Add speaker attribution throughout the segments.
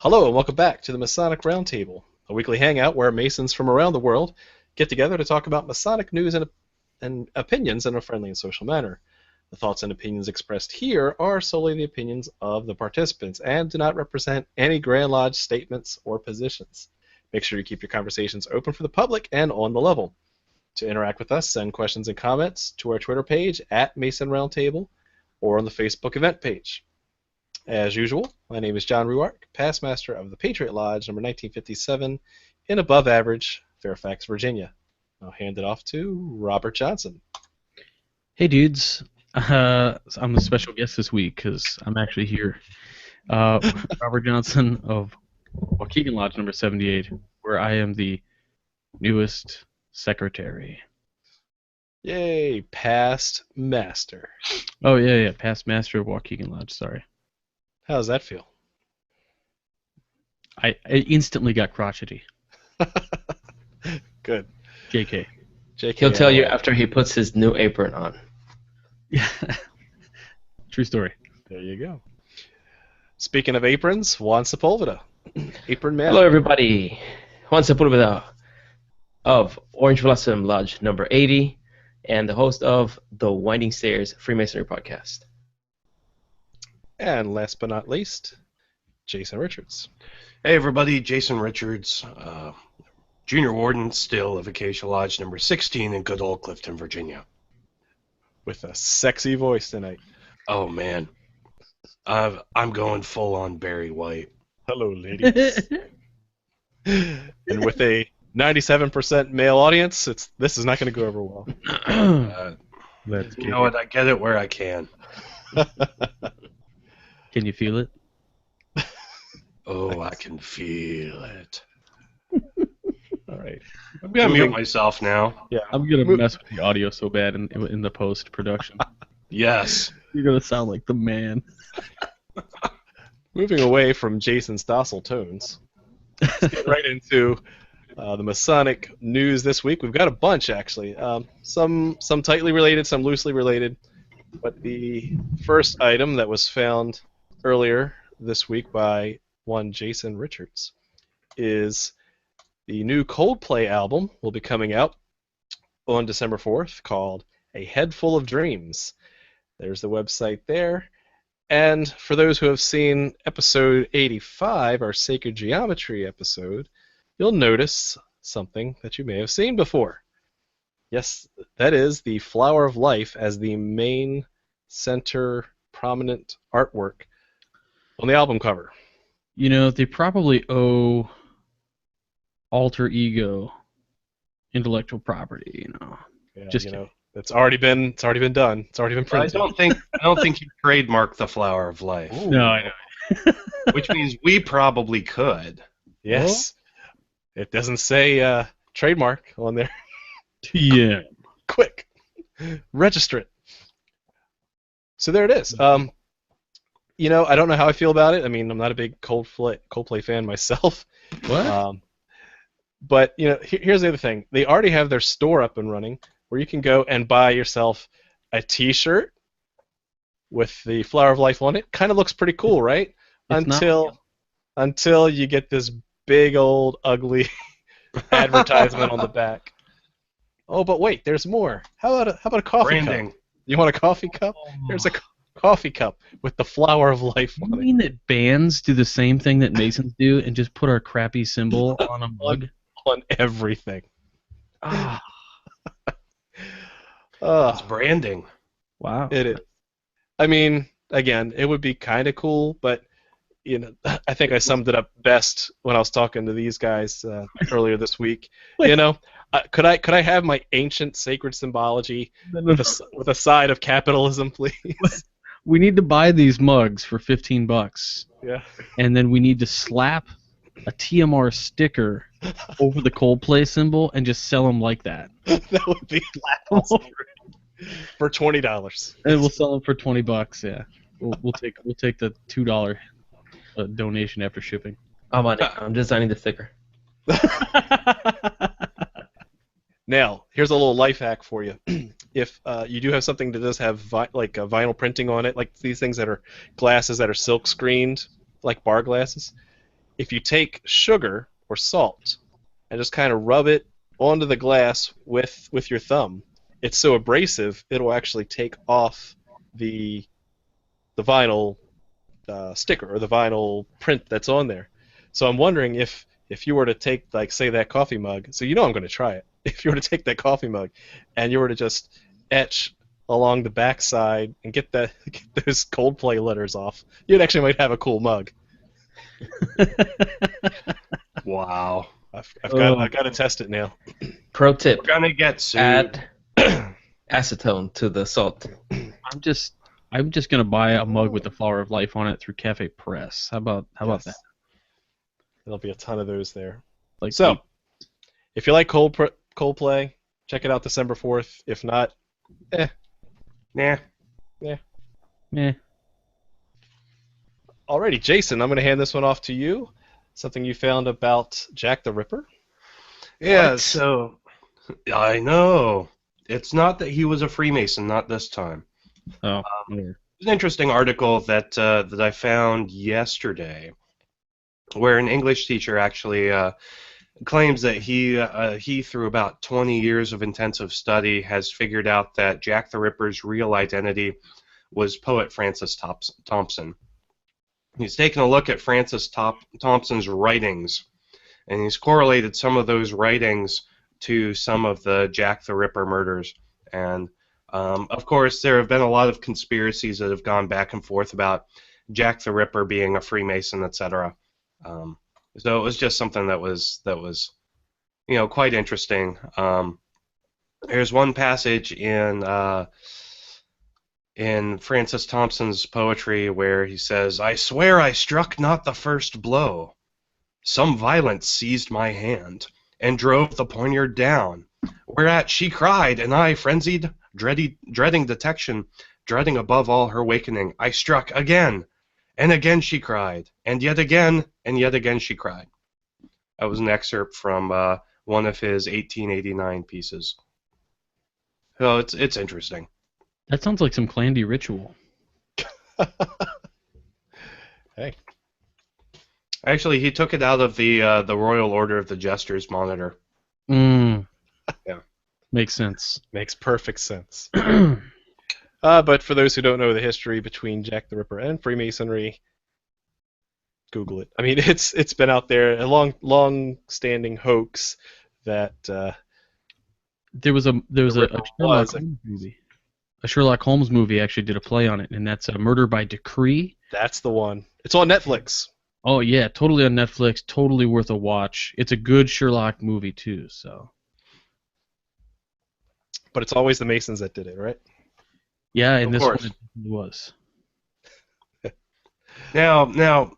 Speaker 1: Hello and welcome back to the Masonic Roundtable, a weekly hangout where Masons from around the world get together to talk about Masonic news and opinions in a friendly and social manner. The thoughts and opinions expressed here are solely the opinions of the participants and do not represent any Grand Lodge statements or positions. Make sure you keep your conversations open for the public and on the level. To interact with us, send questions and comments to our Twitter page at Mason Roundtable or on the Facebook event page. As usual, my name is John Ruark, past master of the Patriot Lodge, number 1957, in above average Fairfax, Virginia. I'll hand it off to Robert Johnson.
Speaker 2: Hey, dudes. I'm the special guest this week because I'm actually here. Robert Johnson of Waukegan Lodge, number 78, where I am the newest secretary.
Speaker 1: Yay, past master.
Speaker 2: Oh, yeah, past master of Waukegan Lodge, sorry.
Speaker 1: How does that feel?
Speaker 2: I instantly got crotchety.
Speaker 1: Good.
Speaker 2: JK.
Speaker 3: He'll tell you after he puts his new apron on.
Speaker 2: Yeah. True story.
Speaker 1: There you go. Speaking of aprons, Juan Sepulveda. Apron man.
Speaker 3: Hello, everybody. Juan Sepulveda of Orange Blossom Lodge number 80 and the host of the Winding Stairs Freemasonry podcast.
Speaker 1: And last but not least, Jason Richards.
Speaker 4: Hey everybody, Jason Richards, Junior Warden still of Acacia Lodge number 16 in good old Clifton, Virginia.
Speaker 1: With a sexy voice tonight.
Speaker 4: Oh man, I'm going full on Barry White.
Speaker 1: Hello ladies. And with a 97% male audience, this is not going to go over well.
Speaker 4: You know what, I get it where I can.
Speaker 2: Can you feel it?
Speaker 4: Oh, I can feel it.
Speaker 1: All right.
Speaker 4: I'm going to mute myself now.
Speaker 1: Yeah.
Speaker 2: I'm going to mess with the audio so bad in the post-production.
Speaker 4: Yes.
Speaker 2: You're going to sound like the man.
Speaker 1: Moving away from Jason's docile tones, let's get right into the Masonic news this week. We've got a bunch, actually. Some tightly related, some loosely related. But the first item that was found earlier this week by one Jason Richards is the new Coldplay album will be coming out on December 4th called A Head Full of Dreams. There's the website there. And for those who have seen episode 85, our Sacred Geometry episode, you'll notice something that you may have seen before. Yes, that is the Flower of Life as the main center prominent artwork on the album cover.
Speaker 2: You know, they probably owe Alter Ego intellectual property, you know.
Speaker 1: Yeah,
Speaker 2: Just
Speaker 1: you know, it's already been done. It's already been
Speaker 4: I
Speaker 1: printed.
Speaker 4: don't think you trademarked the Flower of Life.
Speaker 1: Ooh.
Speaker 2: No, I know.
Speaker 4: Which means we probably could.
Speaker 1: Yes. It doesn't say trademark on there.
Speaker 2: Yeah.
Speaker 1: Quick. Register it. So there it is. You know, I don't know how I feel about it. I mean, I'm not a big Coldplay fan myself.
Speaker 2: What?
Speaker 1: But, you know, here's the other thing. They already have their store up and running where you can go and buy yourself a T-shirt with the Flower of Life on it. Kind of looks pretty cool, right? Until you get this big old ugly advertisement on the back. Oh, but wait, there's more. How about a coffee
Speaker 4: Branding.
Speaker 1: cup? You want a coffee cup? There's a coffee cup with the Flower of Life
Speaker 2: You
Speaker 1: on it.
Speaker 2: mean that bands do the same thing that Masons do and just put our crappy symbol on a mug?
Speaker 1: On everything.
Speaker 2: Ah,
Speaker 4: It's branding.
Speaker 2: wow.
Speaker 1: It is. I mean, again, it would be kind of cool, but you know, I think I summed it up best when I was talking to these guys earlier this week.
Speaker 2: Wait.
Speaker 1: You know, could I have my ancient sacred symbology with a side of capitalism, please?
Speaker 2: We need to buy these mugs for $15,
Speaker 1: Yeah.
Speaker 2: and then we need to slap a TMR sticker over the Coldplay symbol and just sell them like that.
Speaker 1: That would be awesome. For $20.
Speaker 2: And we'll sell them for $20. Yeah, we'll take the $2 donation after shipping.
Speaker 3: I'm on it. I'm designing the sticker.
Speaker 1: Now, here's a little life hack for you. If you do have something that does have vinyl printing on it, like these things that are glasses that are silk screened, like bar glasses, if you take sugar or salt and just kind of rub it onto the glass with your thumb, it's so abrasive it'll actually take off the vinyl sticker or the vinyl print that's on there. So I'm wondering if you were to take, like, say, that coffee mug, so I'm going to try it. If you were to take that coffee mug and you were to just etch along the backside and get those Coldplay letters off, you'd actually might have a cool mug.
Speaker 4: Wow.
Speaker 1: I've got to test it now.
Speaker 3: Pro tip:
Speaker 4: We're gonna get sued.
Speaker 3: add acetone to the salt.
Speaker 2: I'm just gonna buy a mug with the flower of life on it through Cafe Press. How about that?
Speaker 1: There'll be a ton of those there.
Speaker 2: Like,
Speaker 1: So, if you like Coldplay, check it out December 4th. If not,
Speaker 4: Nah.
Speaker 2: meh.
Speaker 1: Alrighty, Jason, I'm going to hand this one off to you. Something you found about Jack the Ripper?
Speaker 4: Yeah,
Speaker 3: What?
Speaker 4: so I know. It's not that he was a Freemason, not this time.
Speaker 2: Oh, whatever.
Speaker 4: It's an interesting article that I found yesterday, where an English teacher actually claims that he through about 20 years of intensive study has figured out that Jack the Ripper's real identity was poet Francis Thompson. He's taken a look at Francis Thompson's writings, and he's correlated some of those writings to some of the Jack the Ripper murders. And of course, there have been a lot of conspiracies that have gone back and forth about Jack the Ripper being a Freemason, etc. So it was just something that was quite interesting. There's one passage in Francis Thompson's poetry where he says, "I swear I struck not the first blow. Some violence seized my hand and drove the poniard down, whereat she cried, and I, frenzied, dreading detection, dreading above all her wakening, I struck again, and again she cried, and yet again she cried." That was an excerpt from one of his 1889 pieces. So it's interesting.
Speaker 2: That sounds like some Clandy ritual.
Speaker 1: Hey.
Speaker 4: Actually, he took it out of the Royal Order of the Jester's Monitor.
Speaker 2: Yeah.
Speaker 1: Makes sense. Makes perfect sense. But for those who don't know the history between Jack the Ripper and Freemasonry, Google it. I mean, it's been out there, a long-standing hoax that
Speaker 2: there was a Sherlock
Speaker 1: was
Speaker 2: Holmes movie. A Sherlock Holmes movie actually did a play on it, and that's Murder by Decree.
Speaker 1: That's the one. It's on Netflix.
Speaker 2: Oh yeah, totally on Netflix. Totally worth a watch. It's a good Sherlock movie too. So.
Speaker 1: But it's always the Masons that did it, right?
Speaker 2: Yeah, and
Speaker 4: Of
Speaker 2: this
Speaker 4: course.
Speaker 2: one it was.
Speaker 4: Now,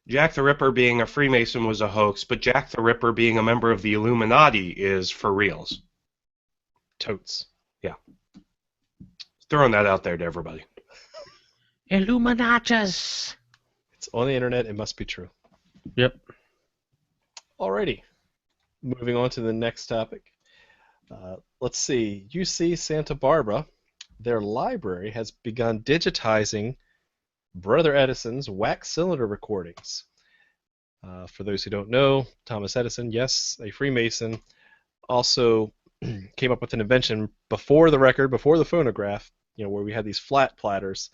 Speaker 4: Jack the Ripper being a Freemason was a hoax, but Jack the Ripper being a member of the Illuminati is for reals.
Speaker 1: Totes.
Speaker 4: Throwing that out there to everybody.
Speaker 2: Illuminatus.
Speaker 1: It's on the internet. It must be true.
Speaker 2: Yep.
Speaker 1: Alrighty. Moving on to the next topic. Let's see. UC Santa Barbara, their library has begun digitizing Brother Edison's wax cylinder recordings. For those who don't know, Thomas Edison, yes, a Freemason, also came up with an invention before the record, before the phonograph, where we had these flat platters.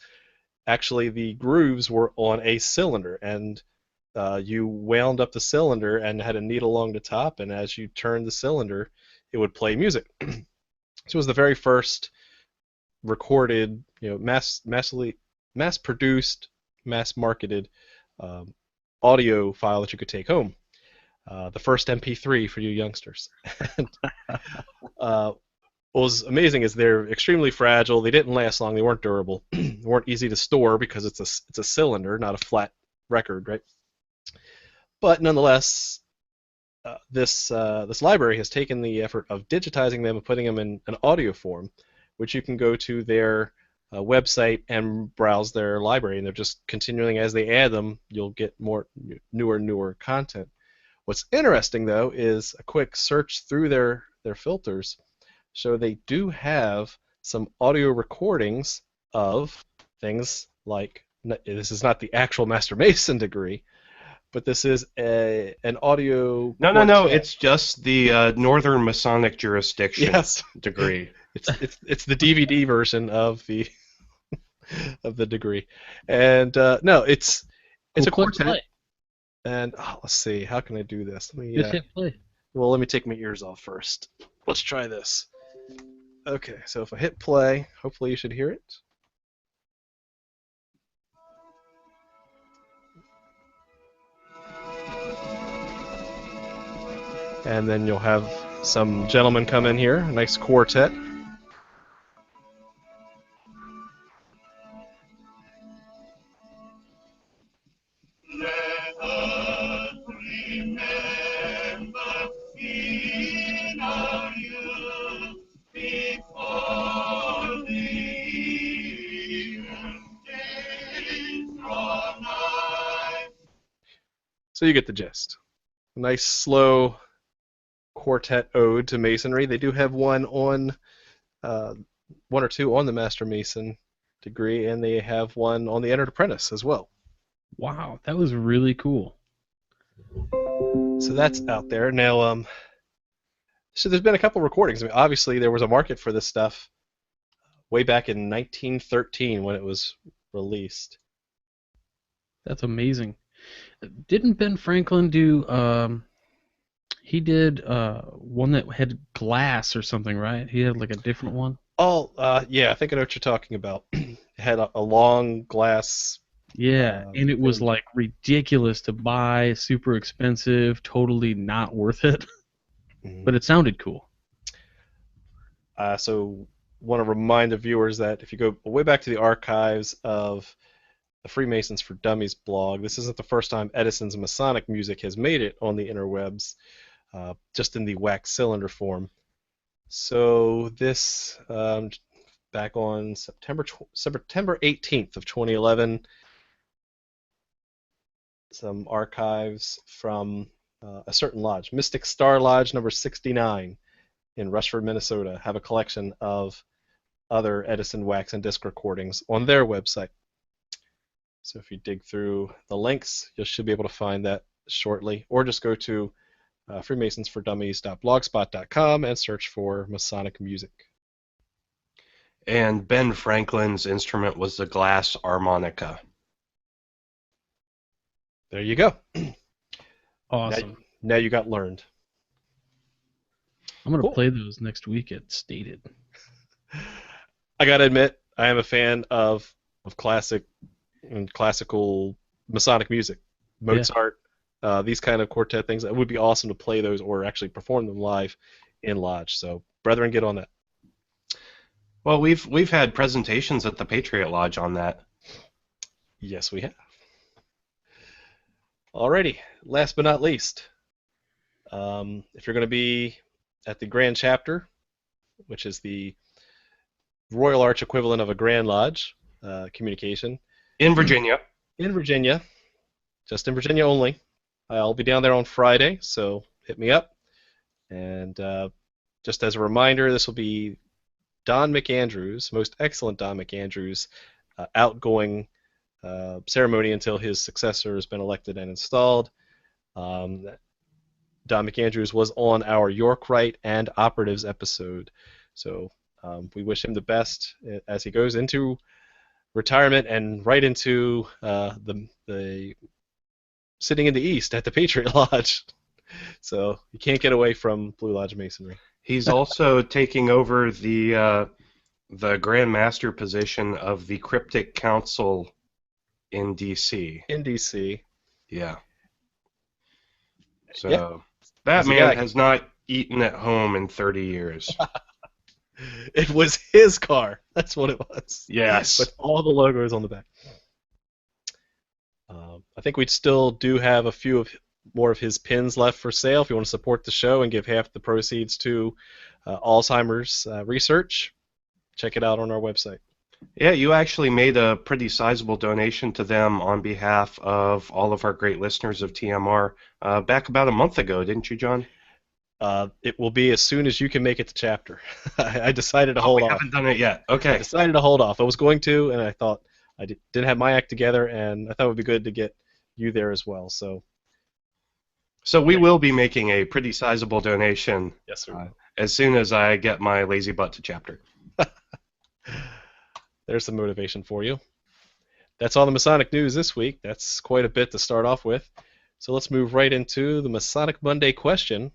Speaker 1: Actually, the grooves were on a cylinder, and you wound up the cylinder and had a needle along the top, and as you turned the cylinder, it would play music. So it was the very first recorded, mass-produced, mass-marketed audio file that you could take home. The first MP3 for you youngsters. What was amazing is they're extremely fragile. They didn't last long. They weren't durable. They weren't easy to store because it's a cylinder, not a flat record, right? But nonetheless, this library has taken the effort of digitizing them and putting them in an audio form, which you can go to their website and browse their library, and they're just continuing as they add them. You'll get more newer content. What's interesting though is a quick search through their filters show they do have some audio recordings of things like, this is not the actual Master Mason degree, but this is an audio.
Speaker 4: No.
Speaker 1: quartet.
Speaker 4: It's just the Northern Masonic jurisdiction
Speaker 1: Yes,
Speaker 4: degree.
Speaker 1: it's the DVD version of the of the degree, and no, it's a
Speaker 2: Click
Speaker 1: quartet.
Speaker 2: play.
Speaker 1: And let's see, how can I do this? Let me.
Speaker 2: Just hit play.
Speaker 1: Well, let me take my ears off first. Let's try this. Okay, so if I hit play, hopefully you should hear it. And then you'll have some gentlemen come in here, a nice quartet. So you get the gist. A nice slow quartet ode to Masonry. They do have one on, one or two on the Master Mason degree, and they have one on the Entered Apprentice as well.
Speaker 2: Wow, that was really cool.
Speaker 1: So that's out there now. So there's been a couple recordings. I mean, obviously there was a market for this stuff way back in 1913 when it was released.
Speaker 2: That's amazing. Didn't Ben Franklin do? He did one that had glass or something, right? He had like a different one.
Speaker 1: Oh, yeah, I think I know what you're talking about. It had a long glass.
Speaker 2: Yeah, and it was like ridiculous to buy, super expensive, totally not worth it. But it sounded cool.
Speaker 1: So want to remind the viewers that if you go way back to the archives of the Freemasons for Dummies blog, this isn't the first time Edison's Masonic music has made it on the interwebs, just in the wax cylinder form. So this, back on September 18th of 2011, some archives from a certain lodge, Mystic Star Lodge number 69 in Rushford, Minnesota, have a collection of other Edison wax and disc recordings on their website. So if you dig through the links, you should be able to find that shortly, or just go to freemasonsfordummies.blogspot.com and search for Masonic music.
Speaker 4: And Ben Franklin's instrument was the glass harmonica.
Speaker 1: There you go.
Speaker 2: Awesome.
Speaker 1: Now you got learned.
Speaker 2: I'm gonna
Speaker 1: Cool.
Speaker 2: play those next week at Stated.
Speaker 1: I gotta admit, I am a fan of classic and classical Masonic music. Mozart, these kind of quartet things. It would be awesome to play those or actually perform them live in lodge. So, brethren, get on that.
Speaker 4: Well, we've had presentations at the Patriot Lodge on that.
Speaker 1: Yes, we have. Alrighty, last but not least, if you're going to be at the Grand Chapter, which is the Royal Arch equivalent of a Grand Lodge communication,
Speaker 4: In Virginia.
Speaker 1: in Virginia, just in Virginia only, I'll be down there on Friday, so hit me up. And just as a reminder, this will be Don McAndrews, most excellent Don McAndrews, outgoing ceremony until his successor has been elected and installed. Don McAndrews was on our York Rite and Operatives episode, so we wish him the best as he goes into retirement and right into the sitting in the East at the Patriot Lodge. So you can't get away from Blue Lodge Masonry.
Speaker 4: He's also taking over the Grand Master position of the Cryptic Council in D.C.
Speaker 1: In D.C.
Speaker 4: Yeah. So
Speaker 1: Yeah.
Speaker 4: that
Speaker 1: He's a
Speaker 4: man
Speaker 1: guy.
Speaker 4: has not eaten at home in 30 years.
Speaker 1: It was his car. That's what it was.
Speaker 4: Yes.
Speaker 1: With all the logos on the back. I think we still do have a few more of his pins left for sale. If you want to support the show and give half the proceeds to Alzheimer's research, check it out on our website.
Speaker 4: Yeah, you actually made a pretty sizable donation to them on behalf of all of our great listeners of TMR back about a month ago, didn't you, John?
Speaker 1: It will be as soon as you can make it to chapter. I decided to hold
Speaker 4: we
Speaker 1: off.
Speaker 4: haven't done it yet.
Speaker 1: I
Speaker 4: Okay.
Speaker 1: decided to hold off. I was going to, and I thought I didn't have my act together, and I thought it would be good to get you there as well. So
Speaker 4: So we will be making a pretty sizable donation
Speaker 1: Yes, sir.
Speaker 4: as soon as I get my lazy butt to chapter.
Speaker 1: There's some motivation for you. That's all the Masonic news this week. That's quite a bit to start off with. So let's move right into the Masonic Monday question.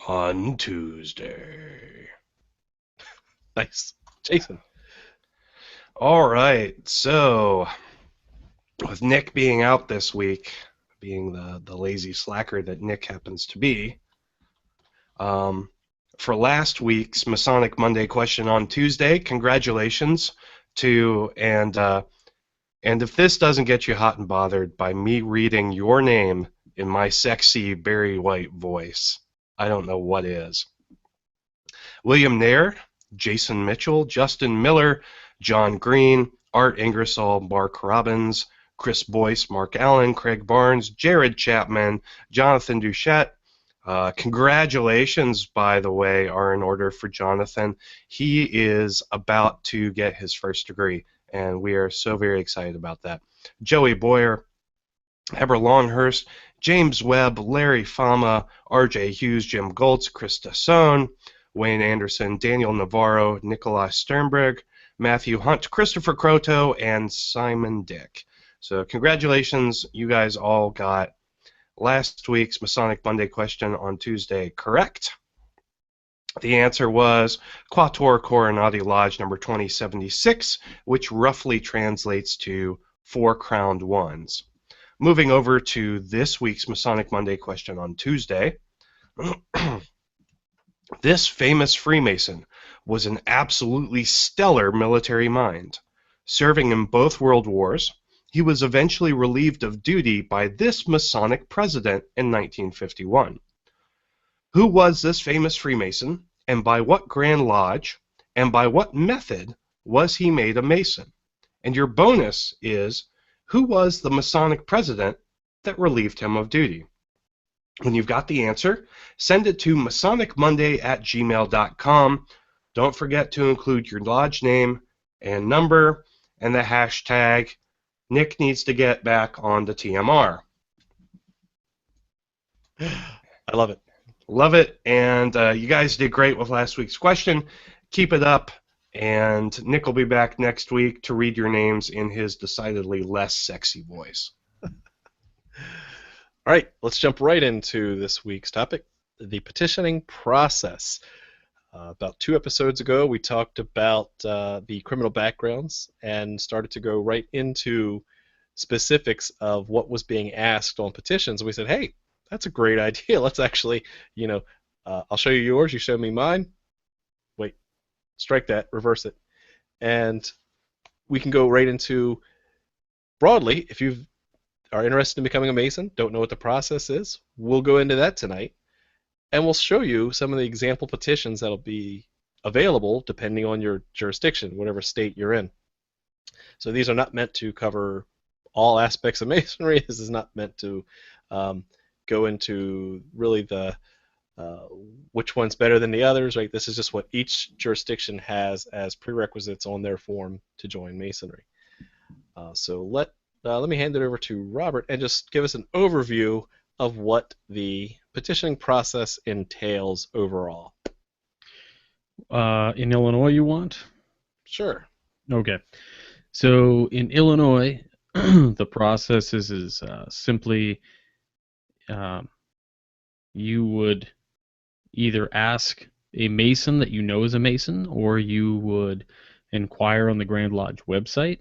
Speaker 4: On Tuesday.
Speaker 1: Nice. Jason.
Speaker 4: All right. So with Nick being out this week, being the lazy slacker that Nick happens to be, for last week's Masonic Monday question on Tuesday, congratulations to, and if this doesn't get you hot and bothered by me reading your name in my sexy Barry White voice, I don't know what is. William Nair, Jason Mitchell, Justin Miller, John Green, Art Ingersoll, Mark Robbins, Chris Boyce, Mark Allen, Craig Barnes, Jared Chapman, Jonathan Duchette. Congratulations, by the way, are in order for Jonathan. He is about to get his first degree, and we are so very excited about that. Joey Boyer, Heber Longhurst, James Webb, Larry Fama, R.J. Hughes, Jim Goltz, Krista Sohn, Wayne Anderson, Daniel Navarro, Nikolai Sternberg, Matthew Hunt, Christopher Croto, and Simon Dick. So congratulations, you guys all got last week's Masonic Monday question on Tuesday correct. The answer was Quatuor Coronati Lodge number 2076, which roughly translates to 4 crowned ones. Moving over to this week's Masonic Monday question on Tuesday. This famous Freemason was an absolutely stellar military mind. Serving in both World Wars, he was eventually relieved of duty by this Masonic president in 1951. Who was this famous Freemason, and by what Grand Lodge, and by what method was he made a Mason? And your bonus is, who was the Masonic president that relieved him of duty? When you've got the answer, send it to masonicmonday@gmail.com. Don't forget to include your lodge name and number and the hashtag Nick needs to get back on the TMR.
Speaker 1: I love it.
Speaker 4: Love it, and you guys did great with last week's question. Keep it up, and Nick will be back next week to read your names in his decidedly less sexy voice.
Speaker 1: All right, let's jump right into this week's topic, the petitioning process. About 2 episodes ago, we talked about the criminal backgrounds and started to go right into specifics of what was being asked on petitions. We said, hey, that's a great idea. Let's actually, I'll show you yours, you show me mine. Wait, strike that, reverse it. And we can go right into, broadly, if you are interested in becoming a Mason, don't know what the process is, we'll go into that tonight. And we'll show you some of the example petitions that'll be available depending on your jurisdiction, whatever state you're in. So these are not meant to cover all aspects of Masonry. This is not meant to go into really the which one's better than the others, right? This is just what each jurisdiction has as prerequisites on their form to join Masonry. So let me hand it over to Robert and just give us an overview of what the petitioning process entails overall.
Speaker 2: In Illinois, you want?
Speaker 1: Sure.
Speaker 2: Okay. So in Illinois, the process is simply you would either ask a Mason that you know is a Mason, or you would inquire on the Grand Lodge website.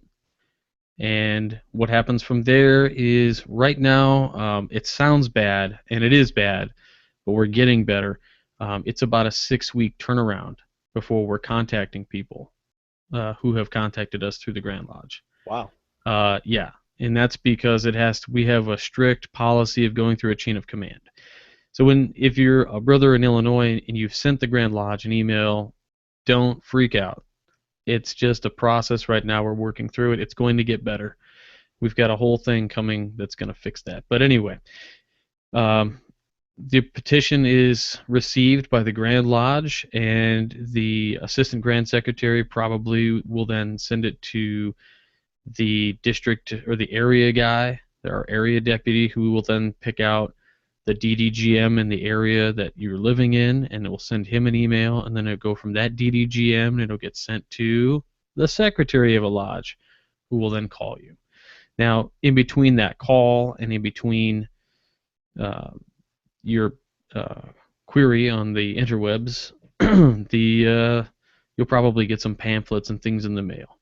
Speaker 2: And what happens from there is, right now, it sounds bad, and it is bad, but we're getting better. It's about a 6-week turnaround before we're contacting people who have contacted us through the Grand Lodge.
Speaker 1: Wow.
Speaker 2: Yeah, and that's because we have a strict policy of going through a chain of command. So if you're a brother in Illinois and you've sent the Grand Lodge an email, don't freak out. It's just a process right now. We're working through it. It's going to get better. We've got a whole thing coming that's going to fix that. But anyway, the petition is received by the Grand Lodge, and the Assistant Grand Secretary probably will then send it to the district or the area guy, our area deputy, who will then pick out the DDGM in the area that you're living in, and it will send him an email, and then it'll go from that DDGM, and it'll get sent to the secretary of a lodge, who will then call you. Now, in between that call and in between your query on the interwebs, you'll probably get some pamphlets and things in the mail,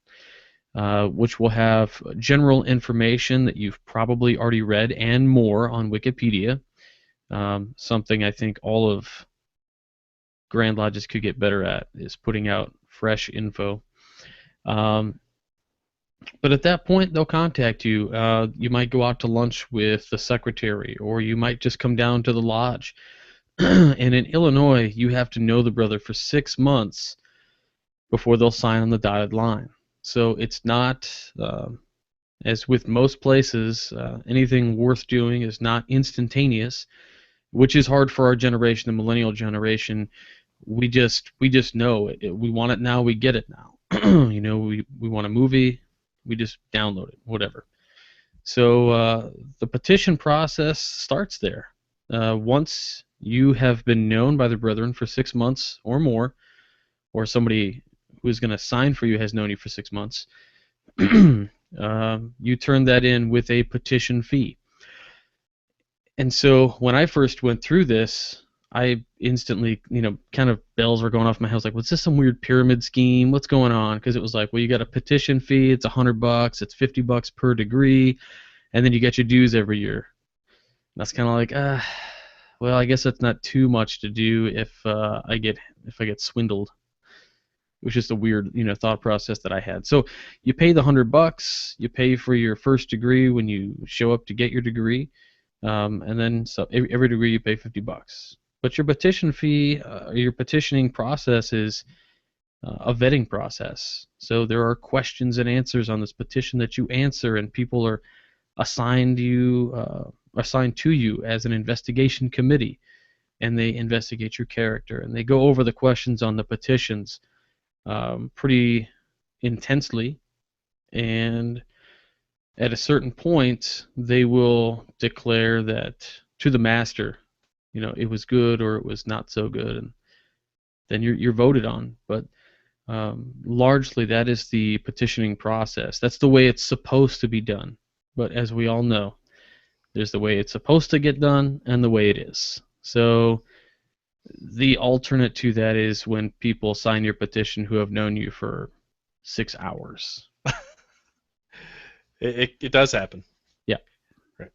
Speaker 2: which will have general information that you've probably already read and more on Wikipedia. Something I think all of Grand Lodges could get better at is putting out fresh info. But at that point, they'll contact you. You might go out to lunch with the secretary, or you might just come down to the lodge. And in Illinois, you have to know the brother for 6 months before they'll sign on the dotted line. So it's not, as with most places, anything worth doing is not instantaneous, which is hard for our generation, the millennial generation. We just know it. We want it now, we get it now. We want a movie, we just download it, whatever. So the petition process starts there. Once you have been known by the brethren for 6 months or more, or somebody who is going to sign for you has known you for 6 months, you turn that in with a petition fee. And so when I first went through this, I instantly, kind of bells were going off in my head. I was like, was this some weird pyramid scheme? What's going on? Because it was like, well, you got a petition fee. It's $100. It's $50 per degree, and then you get your dues every year. And that's kind of like, well, I guess that's not too much to do if I get swindled. It was just a weird, thought process that I had. So you pay the $100. You pay for your first degree when you show up to get your degree, and then so every degree you pay $50. But your petition fee, your petitioning process is a vetting process. So there are questions and answers on this petition that you answer, and people are assigned to you as an investigation committee, and they investigate your character, and they go over the questions on the petitions pretty intensely, and at a certain point they will declare that to the master, it was good or it was not so good, and then you're voted on. But largely that is the petitioning process. That's the way it's supposed to be done. But as we all know, there's the way it's supposed to get done and the way it is. So the alternate to that is when people sign your petition who have known you for 6 hours.
Speaker 1: It does happen.
Speaker 2: Yeah.
Speaker 1: Right.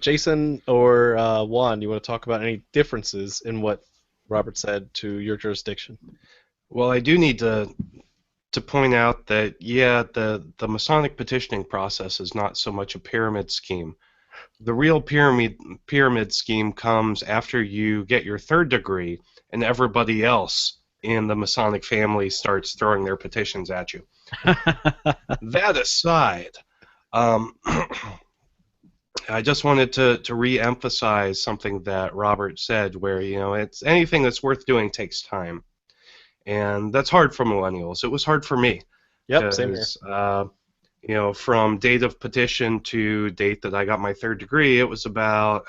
Speaker 1: Jason or Juan, you want to talk about any differences in what Robert said to your jurisdiction?
Speaker 4: Well, I do need to point out that, yeah, the Masonic petitioning process is not so much a pyramid scheme. The real pyramid scheme comes after you get your third degree and everybody else in the Masonic family starts throwing their petitions at you. That aside, I just wanted to re-emphasize something that Robert said, where it's anything that's worth doing takes time, and that's hard for millennials. It was hard for me.
Speaker 1: Yep, same here.
Speaker 4: From date of petition to date that I got my third degree, it was about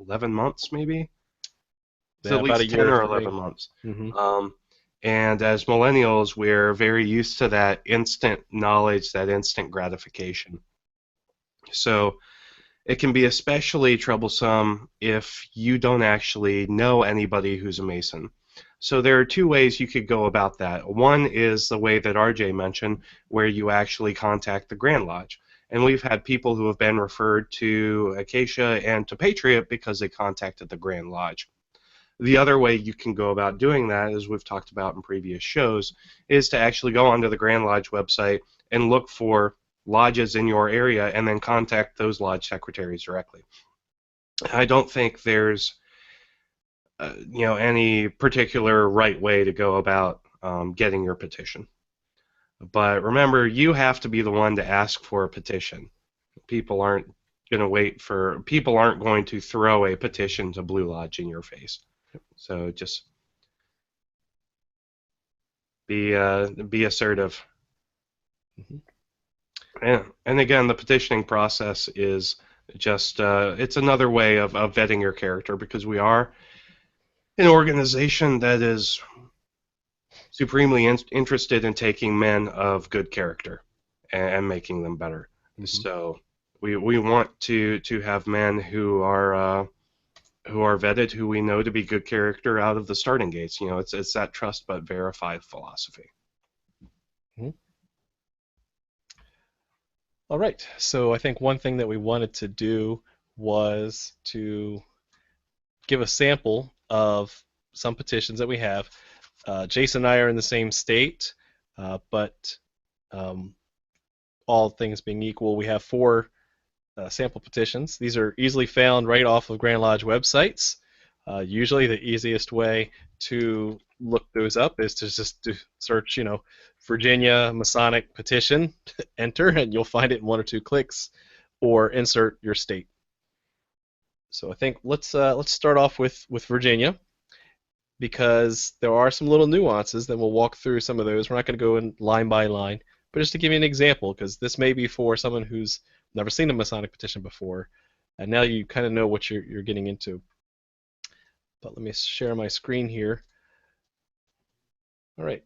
Speaker 4: 11 months, maybe.
Speaker 1: Yeah,
Speaker 4: at least 10 or 11 months.
Speaker 1: Mm-hmm.
Speaker 4: And as millennials, we're very used to that instant knowledge, that instant gratification. So it can be especially troublesome if you don't actually know anybody who's a Mason. So there are two ways you could go about that. One is the way that RJ mentioned, where you actually contact the Grand Lodge. And we've had people who have been referred to Acacia and to Patriot because they contacted the Grand Lodge. The other way you can go about doing that, as we've talked about in previous shows, is to actually go onto the Grand Lodge website and look for lodges in your area and then contact those lodge secretaries directly. I don't think there's any particular right way to go about getting your petition. But remember, you have to be the one to ask for a petition. People aren't going to throw a petition to Blue Lodge in your face. So just be assertive. Mm-hmm. And again, the petitioning process is Just it's another way of vetting your character, because we are an organization that is supremely interested in taking men of good character and making them better.
Speaker 1: Mhm.
Speaker 4: So we want to have men who are vetted, who we know to be good character out of the starting gates. It's that trust but verify philosophy.
Speaker 1: All right. So I think one thing that we wanted to do was to give a sample of some petitions that we have. Jason and I are in the same state, but all things being equal, we have 4 sample petitions. These are easily found right off of Grand Lodge websites. Usually the easiest way to look those up is to just search, Virginia Masonic petition, enter, and you'll find it in 1 or 2 clicks, or insert your state. So I think let's start off with Virginia, because there are some little nuances. Then we'll walk through some of those. We're not going to go in line by line, but just to give you an example, because this may be for someone who's never seen a Masonic petition before, and now you kind of know what you're getting into. But let me share my screen here. All right.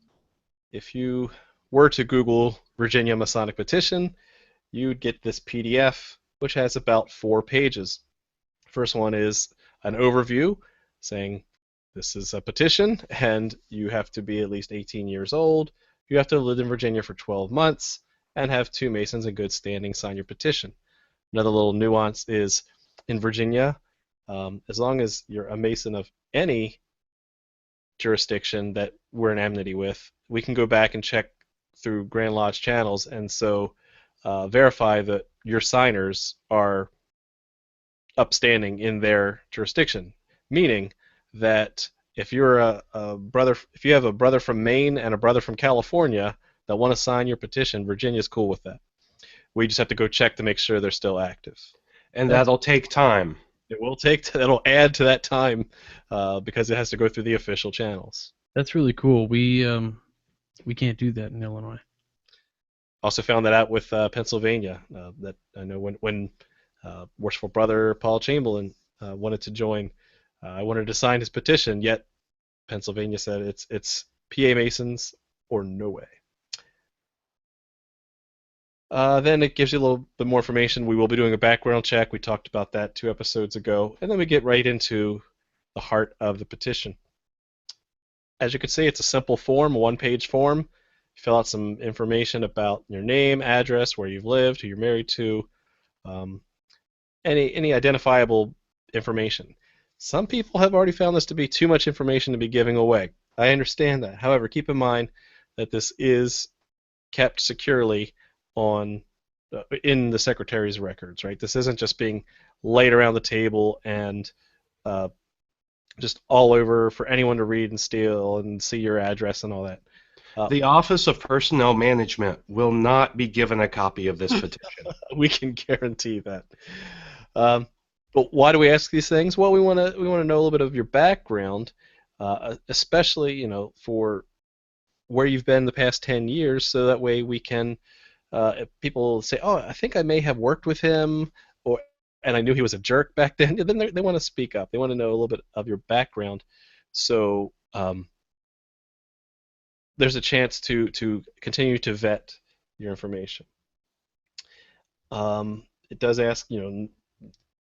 Speaker 1: If you were to Google Virginia Masonic petition, you'd get this PDF, which has about 4 pages. First one is an overview saying this is a petition, and you have to be at least 18 years old. You have to have lived in Virginia for 12 months and have 2 Masons in good standing sign your petition. Another little nuance is in Virginia, as long as you're a Mason of any jurisdiction that we're in amity with, we can go back and check through Grand Lodge channels, and so verify that your signers are upstanding in their jurisdiction. Meaning that if you're if you have a brother from Maine and a brother from California that want to sign your petition, Virginia's cool with that. We just have to go check to make sure they're still active.
Speaker 4: And that'll take time.
Speaker 1: It will take. That'll add to that time because it has to go through the official channels.
Speaker 2: That's really cool. We can't do that in Illinois.
Speaker 1: Also found that out with Pennsylvania. That I know when Worshipful Brother Paul Chamberlain wanted to join, I wanted to sign his petition. Yet Pennsylvania said it's PA Masons or no way. Then it gives you a little bit more information. We will be doing a background check. We talked about that 2 episodes ago. And then we get right into the heart of the petition. As you can see, it's a simple form, a 1-page form. You fill out some information about your name, address, where you've lived, who you're married to, any identifiable information. Some people have already found this to be too much information to be giving away. I understand that. However, keep in mind that this is kept securely in the secretary's records, right? This isn't just being laid around the table and just all over for anyone to read and steal and see your address and all that.
Speaker 4: The Office of Personnel Management will not be given a copy of this petition.
Speaker 1: We can guarantee that. But why do we ask these things? Well, we want to know a little bit of your background, especially for where you've been the past 10 years, so that way we can. If people say, "Oh, I think I may have worked with him," and I knew he was a jerk back then, then they want to speak up. They want to know a little bit of your background, so there's a chance to continue to vet your information. It does ask,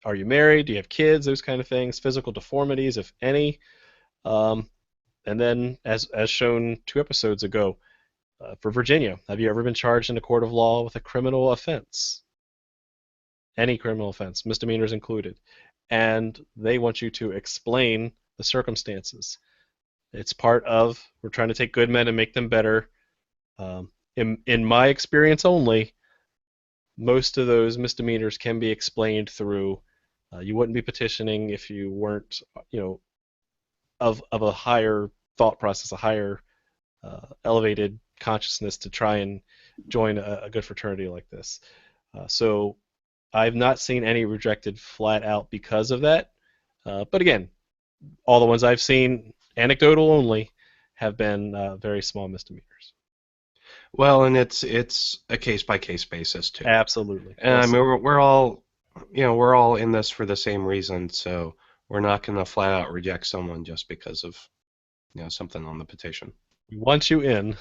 Speaker 1: are you married? Do you have kids? Those kind of things. Physical deformities, if any. And then, as shown 2 episodes ago, for Virginia, have you ever been charged in a court of law with a criminal offense? Any criminal offense, misdemeanors included. And they want you to explain the circumstances. It's part of, we're trying to take good men and make them better. In my experience only, most of those misdemeanors can be explained through, you wouldn't be petitioning if you weren't, of a higher thought process, a higher elevated consciousness to try and join a good fraternity like this. So I've not seen any rejected flat out because of that. But again, all the ones I've seen, anecdotal only, have been very small misdemeanors.
Speaker 4: Well, and it's a case by case basis too.
Speaker 1: Absolutely.
Speaker 4: And I mean, we're all we're all in this for the same reason, so we're not going to flat out reject someone just because of something on the petition.
Speaker 1: We want you in,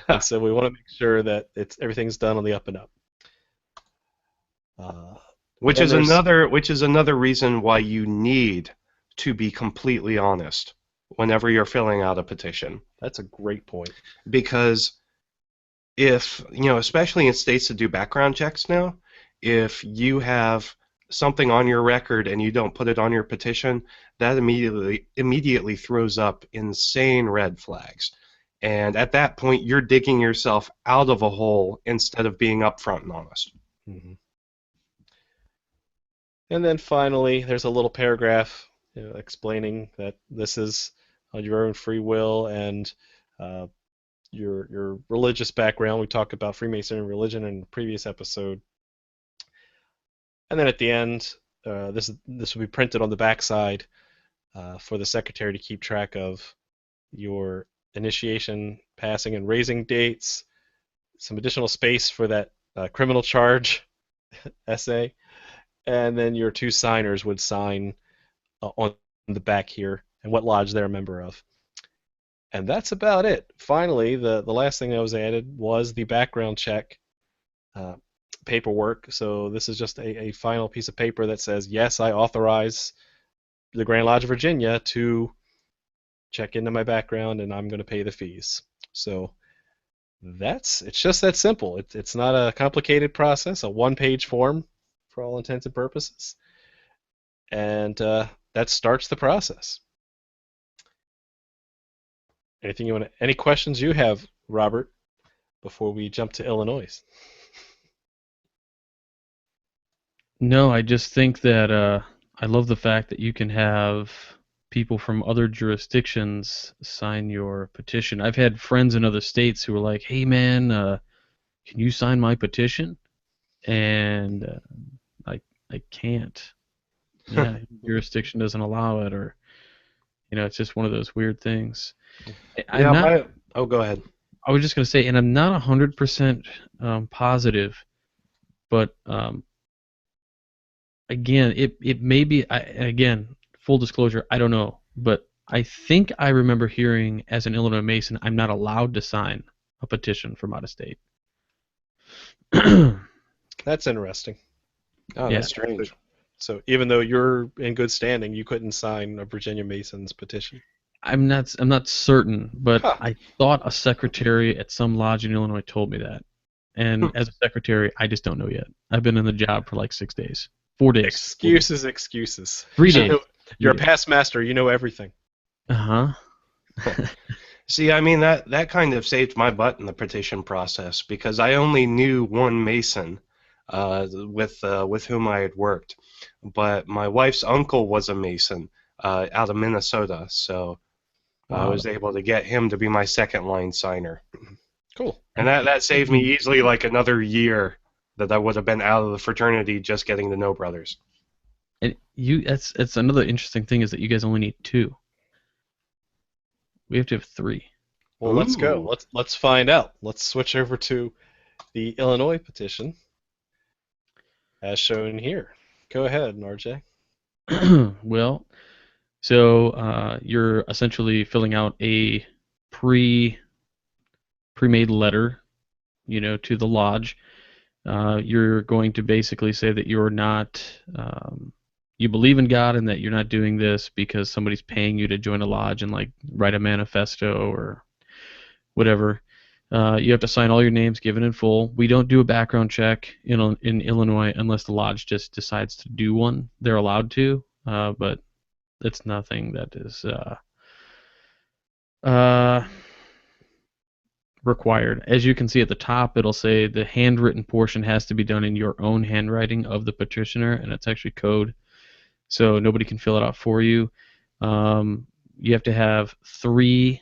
Speaker 1: and so we want to make sure that everything's done on the up and up.
Speaker 4: Which is another reason why you need to be completely honest whenever you're filling out a petition.
Speaker 1: That's a great point.
Speaker 4: Because if, especially in states that do background checks now, if you have something on your record and you don't put it on your petition, that immediately throws up insane red flags. And at that point, you're digging yourself out of a hole instead of being upfront and honest.
Speaker 1: Mm-hmm. And then finally, there's a little paragraph explaining that this is on your own free will and your religious background. We talked about Freemasonry religion in the previous episode. And then at the end, this will be printed on the backside for the secretary to keep track of your initiation, passing, and raising dates. Some additional space for that criminal charge essay. And then your two signers would sign on the back here and what lodge they're a member of. And that's about it. Finally, the last thing that was added was the background check paperwork. So this is just a final piece of paper that says, yes, I authorize the Grand Lodge of Virginia to check into my background and I'm going to pay the fees. So it's just that simple. It's not a complicated process, a one-page form for all intents and purposes. And that starts the process. Any questions you have, Robert, before we jump to Illinois?
Speaker 2: No, I just think that I love the fact that you can have people from other jurisdictions sign your petition. I've had friends in other states who are like, hey man, can you sign my petition? And I can't. Yeah, jurisdiction doesn't allow it, or it's just one of those weird things.
Speaker 4: Go ahead.
Speaker 2: I was just going to say, and I'm not 100% positive, but again, it may be. Again, full disclosure, I don't know, but I think I remember hearing as an Illinois Mason, I'm not allowed to sign a petition from out of state.
Speaker 1: That's interesting.
Speaker 4: Oh,
Speaker 2: Yeah.
Speaker 4: that's strange.
Speaker 1: So even though you're in good standing, you couldn't sign a Virginia Mason's petition.
Speaker 2: I'm not certain, but
Speaker 1: Huh.
Speaker 2: I thought a secretary at some lodge in Illinois told me that. And as a secretary, I just don't know yet. I've been in the job for like 6 days. 4 days.
Speaker 1: Excuses.
Speaker 2: 3 days.
Speaker 1: You're a past master. You know everything.
Speaker 2: Uh-huh.
Speaker 4: See, I mean, that kind of saved my butt in the petition process because I only knew one Mason with whom I had worked. But my wife's uncle was a Mason out of Minnesota, so I was able to get him to be my second line signer.
Speaker 1: Cool.
Speaker 4: And that saved me easily like another year that I would have been out of the fraternity just getting to know brothers.
Speaker 2: And it's another interesting thing is that you guys only need 2. We have to have 3.
Speaker 1: Well, let's go. Let's find out. Let's switch over to the Illinois petition, as shown here. Go ahead, RJ.
Speaker 2: Well, so you're essentially filling out a pre-made letter, to the lodge. You're going to basically say that you're not, you believe in God and that you're not doing this because somebody's paying you to join a lodge and like write a manifesto or whatever. You have to sign all your names given in full. We don't do a background check in Illinois unless the lodge just decides to do one. They're allowed to, but it's nothing that is required. As you can see at the top, it'll say the handwritten portion has to be done in your own handwriting of the petitioner, and it's actually code, so nobody can fill it out for you. You have to have 3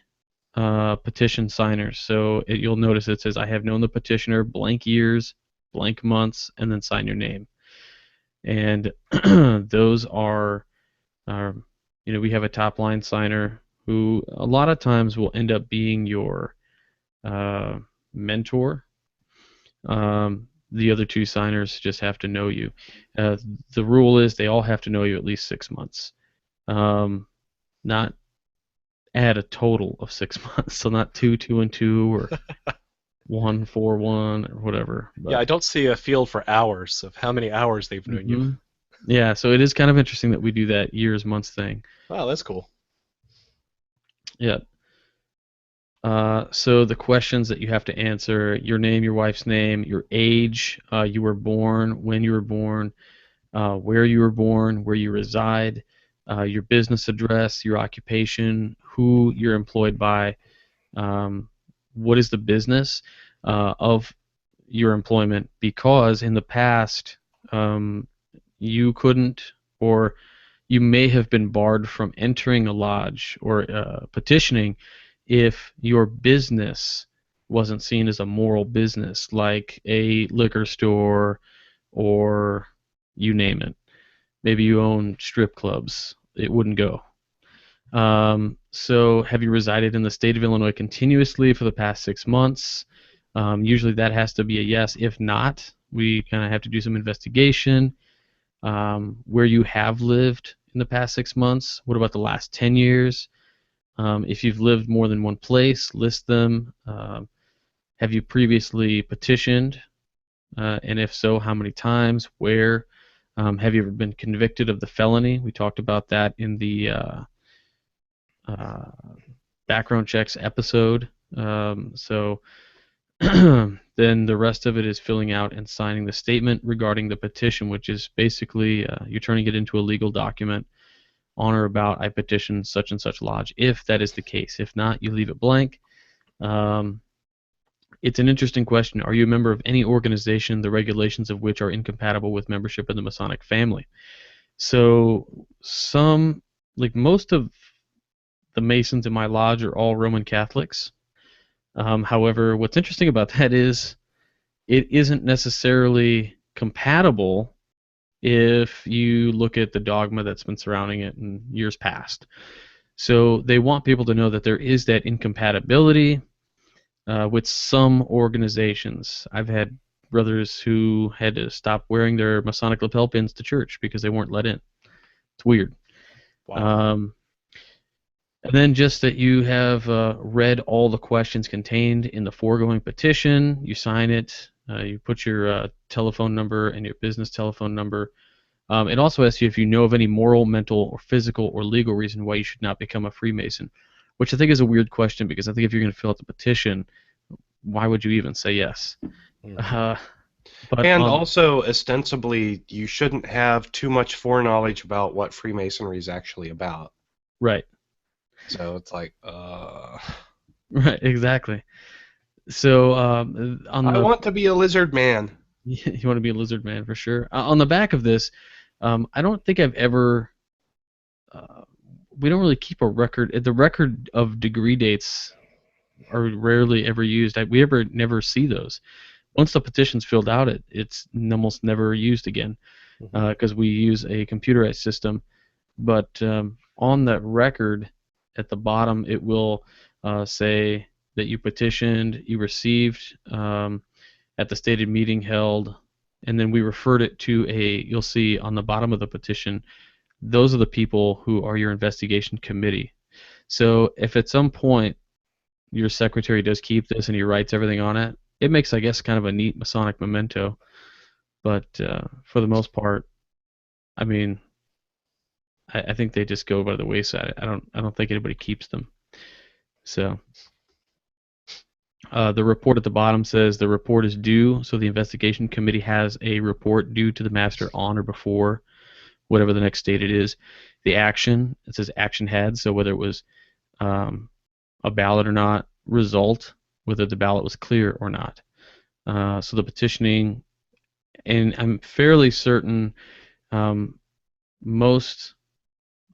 Speaker 2: petition signers. So you'll notice it says, I have known the petitioner blank years, blank months, and then sign your name. And those are, we have a top line signer who a lot of times will end up being your mentor. The other two signers just have to know you. The rule is they all have to know you at least 6 months. Not add a total of 6 months, so not 2, 2, and 2, or 1, 4, 1, or whatever. But,
Speaker 1: Yeah, I don't see a field for hours of how many hours they've known you.
Speaker 2: Yeah, so it is kind of interesting that we do that years, months thing.
Speaker 1: Wow, that's cool.
Speaker 2: Yeah. So the questions that you have to answer: your name, your wife's name, your age, you were born, when you were born, where you were born, where you reside, your business address, your occupation, who you're employed by, what is the business of your employment, because in the past you couldn't, or you may have been barred from entering a lodge or petitioning if your business wasn't seen as a moral business, like a liquor store or you name it. Maybe you own strip clubs. It wouldn't go. So have you resided in the state of Illinois continuously for the past 6 months? Usually that has to be a yes. If not, we kind of have to do some investigation. Where you have lived in the past 6 months. What about the last 10 years? If you've lived more than one place, list them. Have you previously petitioned? And if so, how many times? Where? Have you ever been convicted of the felony? We talked about that in the background checks episode. So then the rest of it is filling out and signing the statement regarding the petition, which is basically you're turning it into a legal document on or about I petition such and such lodge, if that is the case. If not, you leave it blank. It's an interesting question. Are you a member of any organization, the regulations of which are incompatible with membership in the Masonic family? So most of the Masons in my lodge are all Roman Catholics. However, what's interesting about that is it isn't necessarily compatible if you look at the dogma that's been surrounding it in years past. So they want people to know that there is that incompatibility with some organizations. I've had brothers who had to stop wearing their Masonic lapel pins to church because they weren't let in. It's weird.
Speaker 1: Wow.
Speaker 2: And then just that you have read all the questions contained in the foregoing petition, you sign it, you put your telephone number and your business telephone number. It also asks you if you know of any moral, mental, or physical or legal reason why you should not become a Freemason, which I think is a weird question, because I think if you're going to fill out the petition, why would you even say yes?
Speaker 4: And also, ostensibly, you shouldn't have too much foreknowledge about what Freemasonry is actually about.
Speaker 2: Right.
Speaker 4: So it's like,
Speaker 2: Right, exactly. So I
Speaker 4: want to be a lizard man.
Speaker 2: You want to be a lizard man for sure. On the back of this, I don't think I've ever. We don't really keep a record. The record of degree dates are rarely ever used. We never see those. Once the petition's filled out, it's almost never used again, because we use a computerized system. But on that record, at the bottom, it will say that you petitioned, you received at the stated meeting held, and then we referred it to you'll see on the bottom of the petition, those are the people who are your investigation committee. So if at some point your secretary does keep this and he writes everything on it, it makes, I guess, kind of a neat Masonic memento. But for the most part, I mean, I think they just go by the wayside. I don't think anybody keeps them. So the report at the bottom says the report is due, so the investigation committee has a report due to the master on or before whatever the next date it is. The action, it says action had, so whether it was a ballot or not, result, whether the ballot was clear or not. So the petitioning, and I'm fairly certain most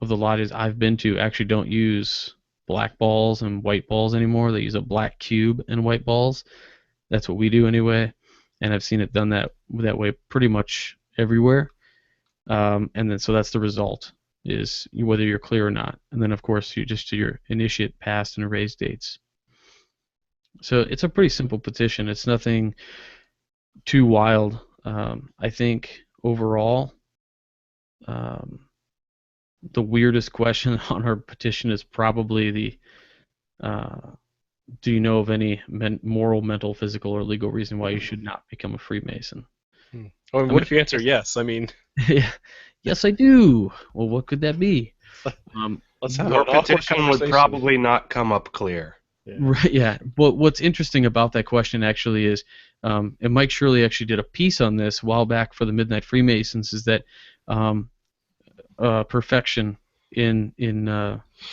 Speaker 2: of the lodges I've been to actually don't use black balls and white balls anymore. They use a black cube and white balls. That's what we do anyway, and I've seen it done that way pretty much everywhere. And then so that's the result, is whether you're clear or not. And then of course you just do your initiate, past, and erase dates. So it's a pretty simple petition. It's nothing too wild. I think overall, the weirdest question on our petition is probably the do you know of any moral, mental, physical, or legal reason why you should not become a Freemason?
Speaker 1: Oh, and
Speaker 2: I
Speaker 1: what
Speaker 2: mean,
Speaker 1: if you answer yes? I mean,
Speaker 2: yes, I do. Well, what could that be?
Speaker 1: let's have
Speaker 4: Your
Speaker 1: an awkward
Speaker 4: petition would
Speaker 1: conversation.
Speaker 4: probably not come up clear.
Speaker 1: Yeah.
Speaker 2: Right, yeah. But what's interesting about that question actually is, and Mike Shirley actually did a piece on this a while back for the Midnight Freemasons, is that perfection in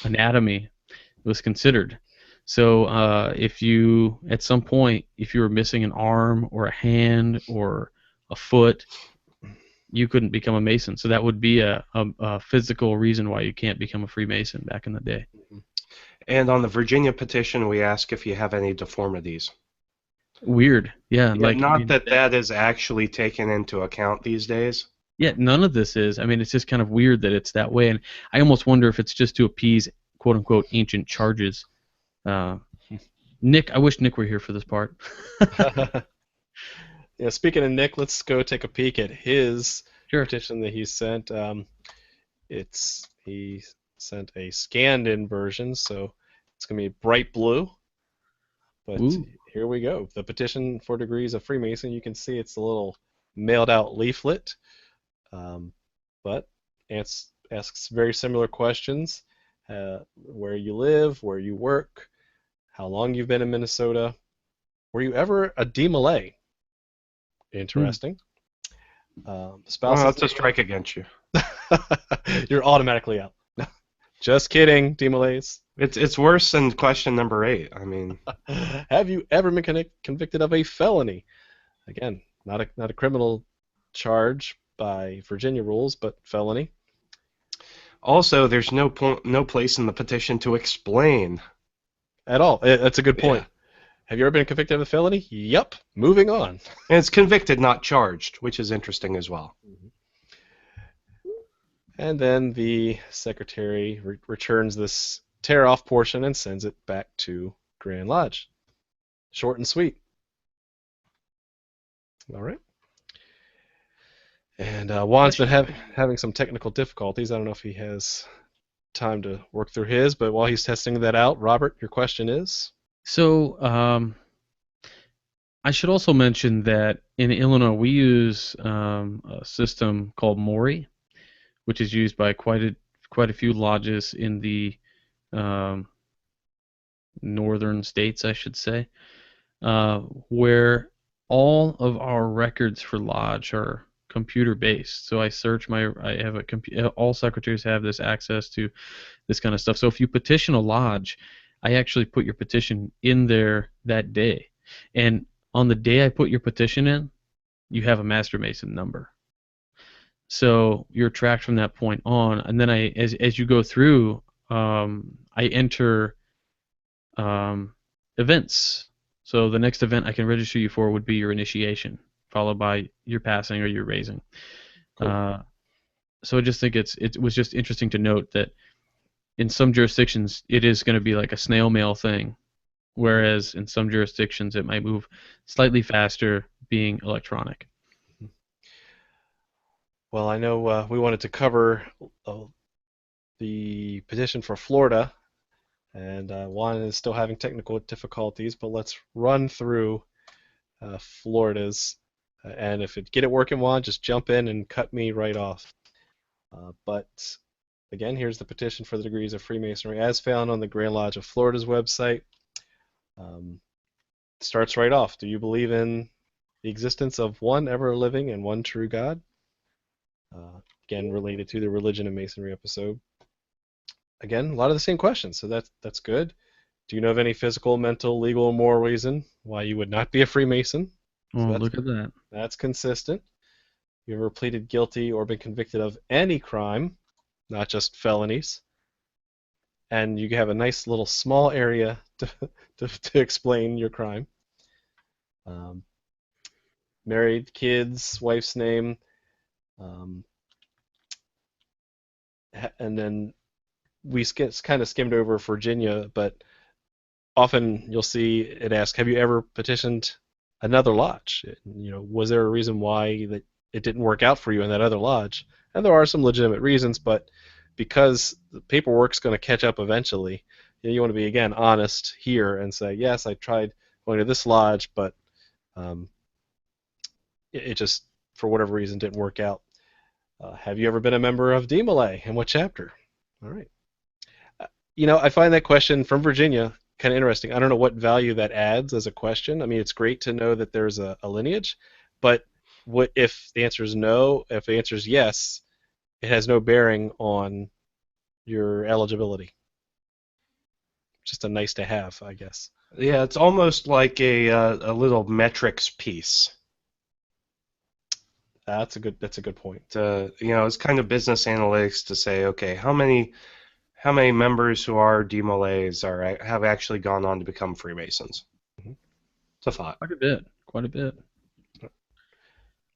Speaker 2: anatomy was considered. So if you, at some point, if you were missing an arm or a hand or a foot, you couldn't become a Mason. So that would be a physical reason why you can't become a Freemason back in the day.
Speaker 4: And on the Virginia petition, we ask if you have any deformities.
Speaker 2: Weird. Yeah.
Speaker 4: Yeah,
Speaker 2: Like,
Speaker 4: not that is actually taken into account these days.
Speaker 2: yeah, none of this is. I mean, it's just kind of weird that it's that way. And I almost wonder if it's just to appease, quote unquote, ancient charges. Nick, I wish Nick were here for this part.
Speaker 1: Yeah, speaking of Nick, let's go take a peek at his
Speaker 2: Sure.
Speaker 1: petition that he sent. He sent a scanned-in version, so it's going to be bright blue. But
Speaker 2: Ooh.
Speaker 1: here we go. The petition for degrees of Freemason. You can see it's a little mailed-out leaflet, but asks very similar questions: where you live, where you work, how long you've been in Minnesota, were you ever a DMLA? Interesting. Spouses.
Speaker 4: That's a strike against you.
Speaker 1: You're automatically out. Just kidding, DMLAs.
Speaker 4: It's worse than question number 8. I mean,
Speaker 1: have you ever been convicted of a felony? Again, not a criminal charge by Virginia rules, but felony.
Speaker 4: Also, there's no place in the petition to explain
Speaker 1: at all. That's a good point.
Speaker 4: Yeah.
Speaker 1: Have you ever been convicted of a felony? Yep. Moving on.
Speaker 4: And it's convicted, not charged, which is interesting as well.
Speaker 1: And then the secretary returns this tear-off portion and sends it back to Grand Lodge. Short and sweet. All right. And Juan's been having some technical difficulties. I don't know if he has time to work through his, but while he's testing that out, Robert, your question is?
Speaker 2: So I should also mention that in Illinois we use a system called Mori, which is used by quite a few lodges in the northern states, I should say, where all of our records for lodge are computer based. So I have all secretaries have this access to this kind of stuff. So if you petition a lodge, I actually put your petition in there that day. And on the day I put your petition in, you have a Master Mason number. So you're tracked from that point on. And then as you go through, I enter events. So the next event I can register you for would be your initiation, followed by your passing or your raising. Cool. So I just think it was just interesting to note that in some jurisdictions it is going to be like a snail mail thing, whereas in some jurisdictions it might move slightly faster, being electronic.
Speaker 1: Well, I know we wanted to cover the petition for Florida, and Juan is still having technical difficulties, but let's run through Florida's, and if it get it working, Juan, just jump in and cut me right off. But again, here's the petition for the degrees of Freemasonry as found on the Grand Lodge of Florida's website. Starts right off. Do you believe in the existence of one ever-living and one true God? Again, related to the Religion and Masonry episode. Again, a lot of the same questions, so that's good. Do you know of any physical, mental, legal, or moral reason why you would not be a Freemason?
Speaker 2: Oh, look at that.
Speaker 1: That's consistent. You ever pleaded guilty or been convicted of any crime, not just felonies? And you have a nice little small area to explain your crime. Married, kids, wife's name, and then we kind of skimmed over Virginia, but often you'll see it ask, have you ever petitioned another lodge? Was there a reason why that it didn't work out for you in that other lodge? And there are some legitimate reasons, but because the paperwork's going to catch up eventually, you want to be, again, honest here and say, yes, I tried going to this lodge, but it just, for whatever reason, didn't work out. Have you ever been a member of DMLA, and what chapter? All right. I find that question from Virginia kind of interesting. I don't know what value that adds as a question. I mean, it's great to know that there's a lineage, but what if the answer is no? If the answer is yes, it has no bearing on your eligibility. Just a nice to have, I guess.
Speaker 4: Yeah, it's almost like a little metrics piece.
Speaker 1: That's a good point.
Speaker 4: It's kind of business analytics to say, okay, how many members who are DMLAs have actually gone on to become Freemasons?
Speaker 1: Mm-hmm.
Speaker 4: It's a thought.
Speaker 2: Quite a bit.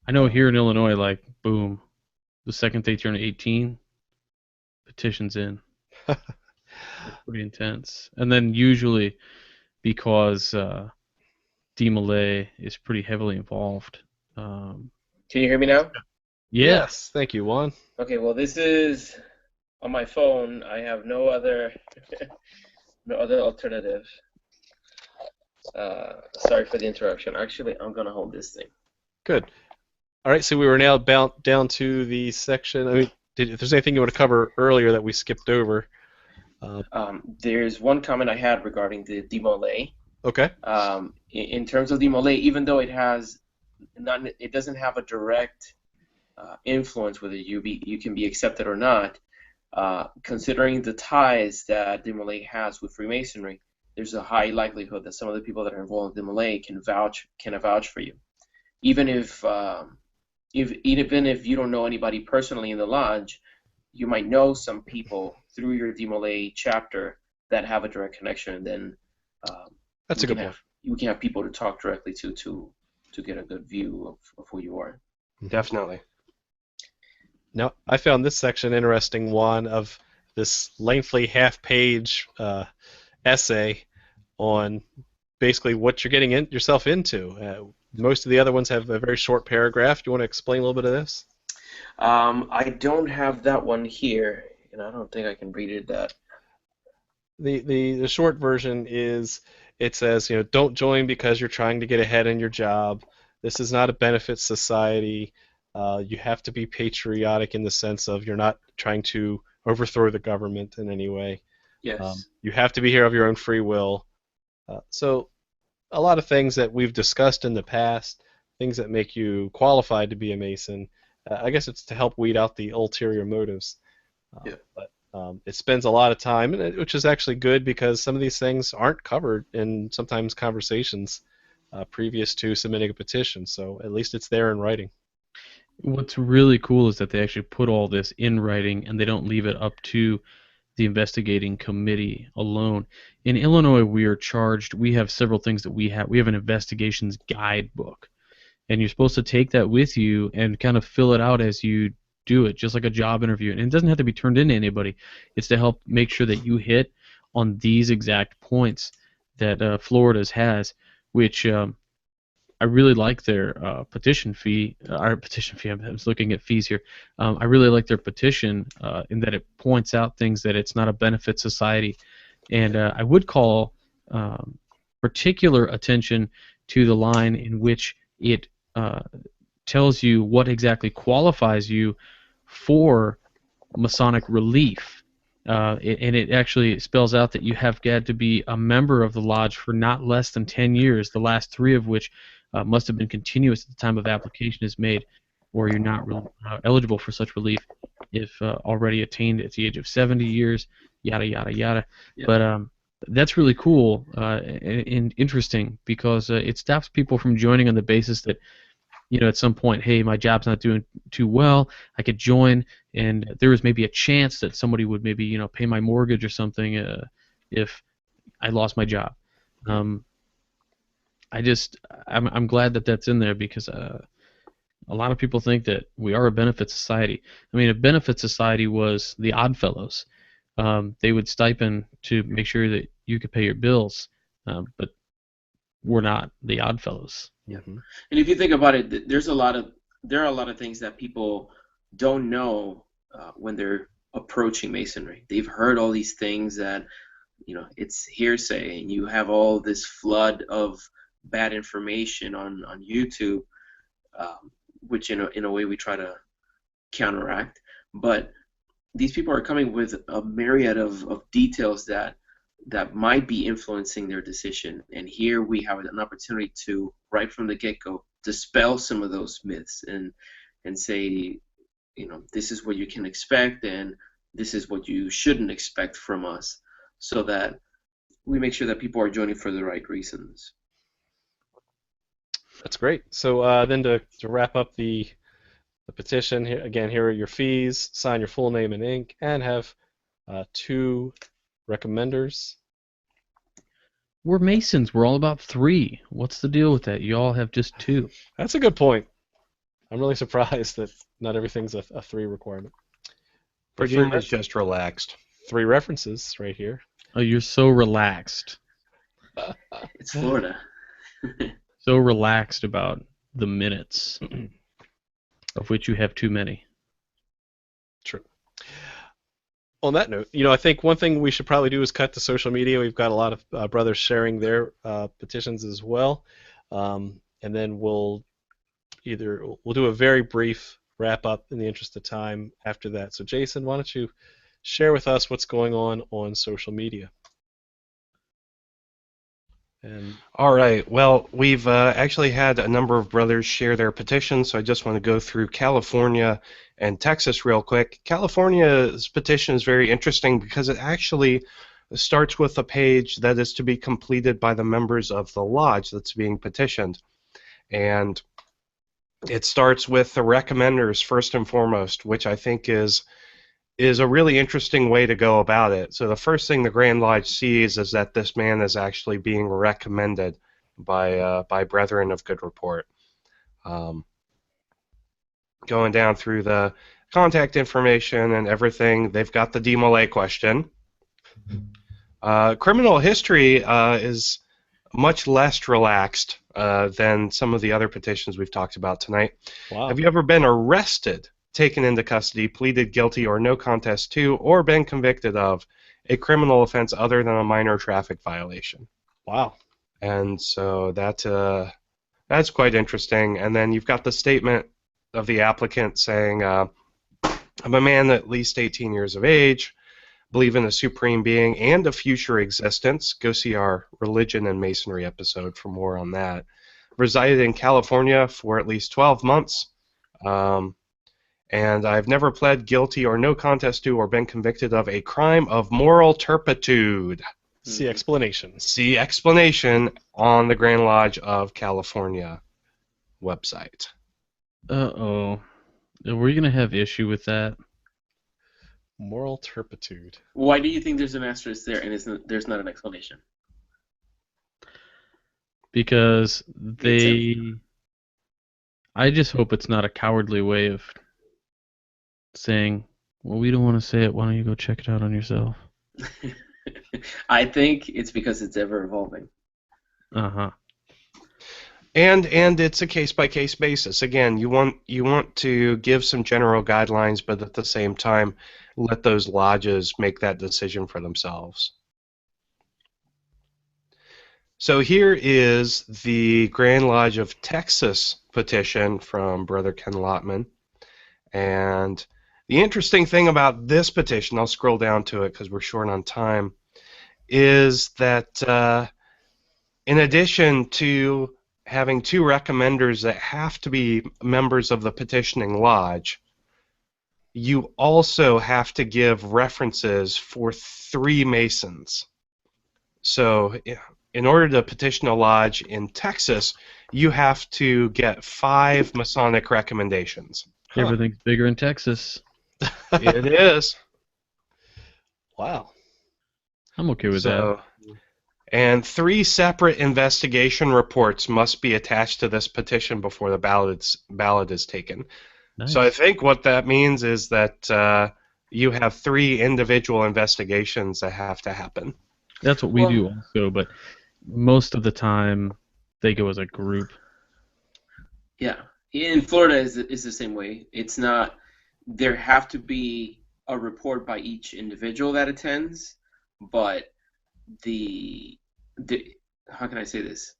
Speaker 2: I know here in Illinois, like, boom, the second they turn 18, petitions in. It's pretty intense. And then usually, because DMLA is pretty heavily involved.
Speaker 3: Can you hear me now?
Speaker 1: Yes, thank you, Juan.
Speaker 3: Okay, well, this is on my phone. I have no other alternative. Sorry for the interruption. Actually, I'm gonna hold this thing.
Speaker 1: Good. All right, so we were now down to the section. I mean, if there's anything you want to cover earlier that we skipped over.
Speaker 3: There's one comment I had regarding the DMLA.
Speaker 1: Okay.
Speaker 3: In terms of DMLA, even though it doesn't have a direct influence whether you can be accepted or not. Considering the ties that DMLA has with Freemasonry, there's a high likelihood that some of the people that are involved in DMLA can vouch for you, even if you don't know anybody personally in the lodge. You might know some people through your DMLA chapter that have a direct connection. Then
Speaker 1: that's a good point.
Speaker 3: We can have people to talk directly to get a good view of who you are.
Speaker 4: Definitely.
Speaker 1: Now, I found this section interesting, one of this lengthy half-page essay on basically what you're getting yourself into. Most of the other ones have a very short paragraph. Do you want to explain a little bit of this?
Speaker 3: I don't have that one here, and I don't think I can read it.
Speaker 1: The short version is, it says, don't join because you're trying to get ahead in your job. This is not a benefit society. You have to be patriotic in the sense of you're not trying to overthrow the government in any way.
Speaker 3: Yes.
Speaker 1: You have to be here of your own free will. So a lot of things that we've discussed in the past, things that make you qualified to be a Mason, I guess it's to help weed out the ulterior motives. But it spends a lot of time, which is actually good because some of these things aren't covered in sometimes conversations previous to submitting a petition. So at least it's there in writing.
Speaker 2: What's really cool is that they actually put all this in writing and they don't leave it up to the investigating committee alone. In Illinois, we are charged, we have several things that we have. We have an investigations guidebook, and you're supposed to take that with you and kind of fill it out as you do it, just like a job interview. And it doesn't have to be turned in to anybody. It's to help make sure that you hit on these exact points that Florida's has, which I really like their petition fee. I was looking at fees here. I really like their petition in that it points out things that it's not a benefit society, and I would call particular attention to the line in which it tells you what exactly qualifies you for Masonic relief. And it actually spells out that you have got to be a member of the lodge for not less than 10 years, the last 3 of which must have been continuous at the time of application is made, or you're not eligible for such relief if already attained at the age of 70 years, yada, yada, yada. Yep. But that's really cool and interesting because it stops people from joining on the basis that, at some point, hey, my job's not doing too well, I could join, and there was maybe a chance that somebody would maybe, pay my mortgage or something if I lost my job. I'm glad that that's in there because a lot of people think that we are a benefit society. I mean, a benefit society was the Oddfellows. They would stipend to make sure that you could pay your bills, but we're not the odd fellows.
Speaker 3: Yeah.
Speaker 1: Mhm.
Speaker 3: And if you think about it, there are a lot of things that people don't know when they're approaching Masonry. They've heard all these things that, it's hearsay, and you have all this flood of bad information on YouTube, which in a way we try to counteract. But these people are coming with a myriad of details that might be influencing their decision. And here we have an opportunity to, right from the get-go, dispel some of those myths and say, this is what you can expect, and this is what you shouldn't expect from us, so that we make sure that people are joining for the right reasons.
Speaker 1: That's great. So then to wrap up the petition, here are your fees. Sign your full name in ink and have 2 recommenders.
Speaker 2: We're Masons. We're all about 3. What's the deal with that? You all have just 2.
Speaker 1: That's a good point. I'm really surprised that not everything's a 3 requirement.
Speaker 4: Virginia's just relaxed.
Speaker 1: 3 references right here.
Speaker 2: Oh, you're so relaxed.
Speaker 3: It's Florida.
Speaker 2: So relaxed about the minutes, of which you have too many.
Speaker 1: True. On that note, I think one thing we should probably do is cut to social media. We've got a lot of brothers sharing their petitions as well, and then we'll do a very brief wrap up in the interest of time after that. So, Jason, why don't you share with us what's going on social media? And
Speaker 4: All right. Well, we've actually had a number of brothers share their petitions, so I just want to go through California and Texas real quick. California's petition is very interesting because it actually starts with a page that is to be completed by the members of the lodge that's being petitioned. And it starts with the recommenders first and foremost, which I think is a really interesting way to go about it. So the first thing the Grand Lodge sees is that this man is actually being recommended by brethren of good report. Going down through the contact information and everything, they've got the DMLA question. Criminal history is much less relaxed than some of the other petitions we've talked about tonight.
Speaker 1: wow.
Speaker 4: Have you ever been arrested, taken into custody, pleaded guilty or no contest to, or been convicted of a criminal offense other than a minor traffic violation?
Speaker 1: Wow.
Speaker 4: And so that's quite interesting. And then you've got the statement of the applicant saying, I'm a man at least 18 years of age, believe in a supreme being and a future existence. Go see our Religion and Masonry episode for more on that. Resided in California for at least 12 months. And I've never pled guilty or no contest to or been convicted of a crime of moral turpitude.
Speaker 1: See explanation.
Speaker 4: See explanation on the Grand Lodge of California website.
Speaker 2: Uh-oh. Are we going to have issue with that?
Speaker 1: Moral turpitude.
Speaker 3: Why do you think there's an asterisk there and there's not an explanation?
Speaker 2: Because I just hope it's not a cowardly way of saying, well, we don't want to say it, why don't you go check it out on yourself?
Speaker 3: I think it's because it's ever evolving.
Speaker 2: Uh-huh.
Speaker 4: And it's a case-by-case basis. Again, you want to give some general guidelines, but at the same time, let those lodges make that decision for themselves. So here is the Grand Lodge of Texas petition from Brother Ken Lotman. And the interesting thing about this petition, I'll scroll down to it because we're short on time, is that in addition to having 2 recommenders that have to be members of the petitioning lodge, you also have to give references for 3 Masons. So in order to petition a lodge in Texas, you have to get 5 Masonic recommendations.
Speaker 2: Everything's bigger in Texas.
Speaker 4: It is.
Speaker 1: Wow.
Speaker 2: I'm okay with that.
Speaker 4: And 3 separate investigation reports must be attached to this petition before the ballot is taken.
Speaker 2: Nice.
Speaker 4: So I think what that means is that you have 3 individual investigations that have to happen.
Speaker 2: That's what we do also, but most of the time they go as a group.
Speaker 3: Yeah, in Florida is the same way. It's not. There have to be a report by each individual that attends, but the how can I say this?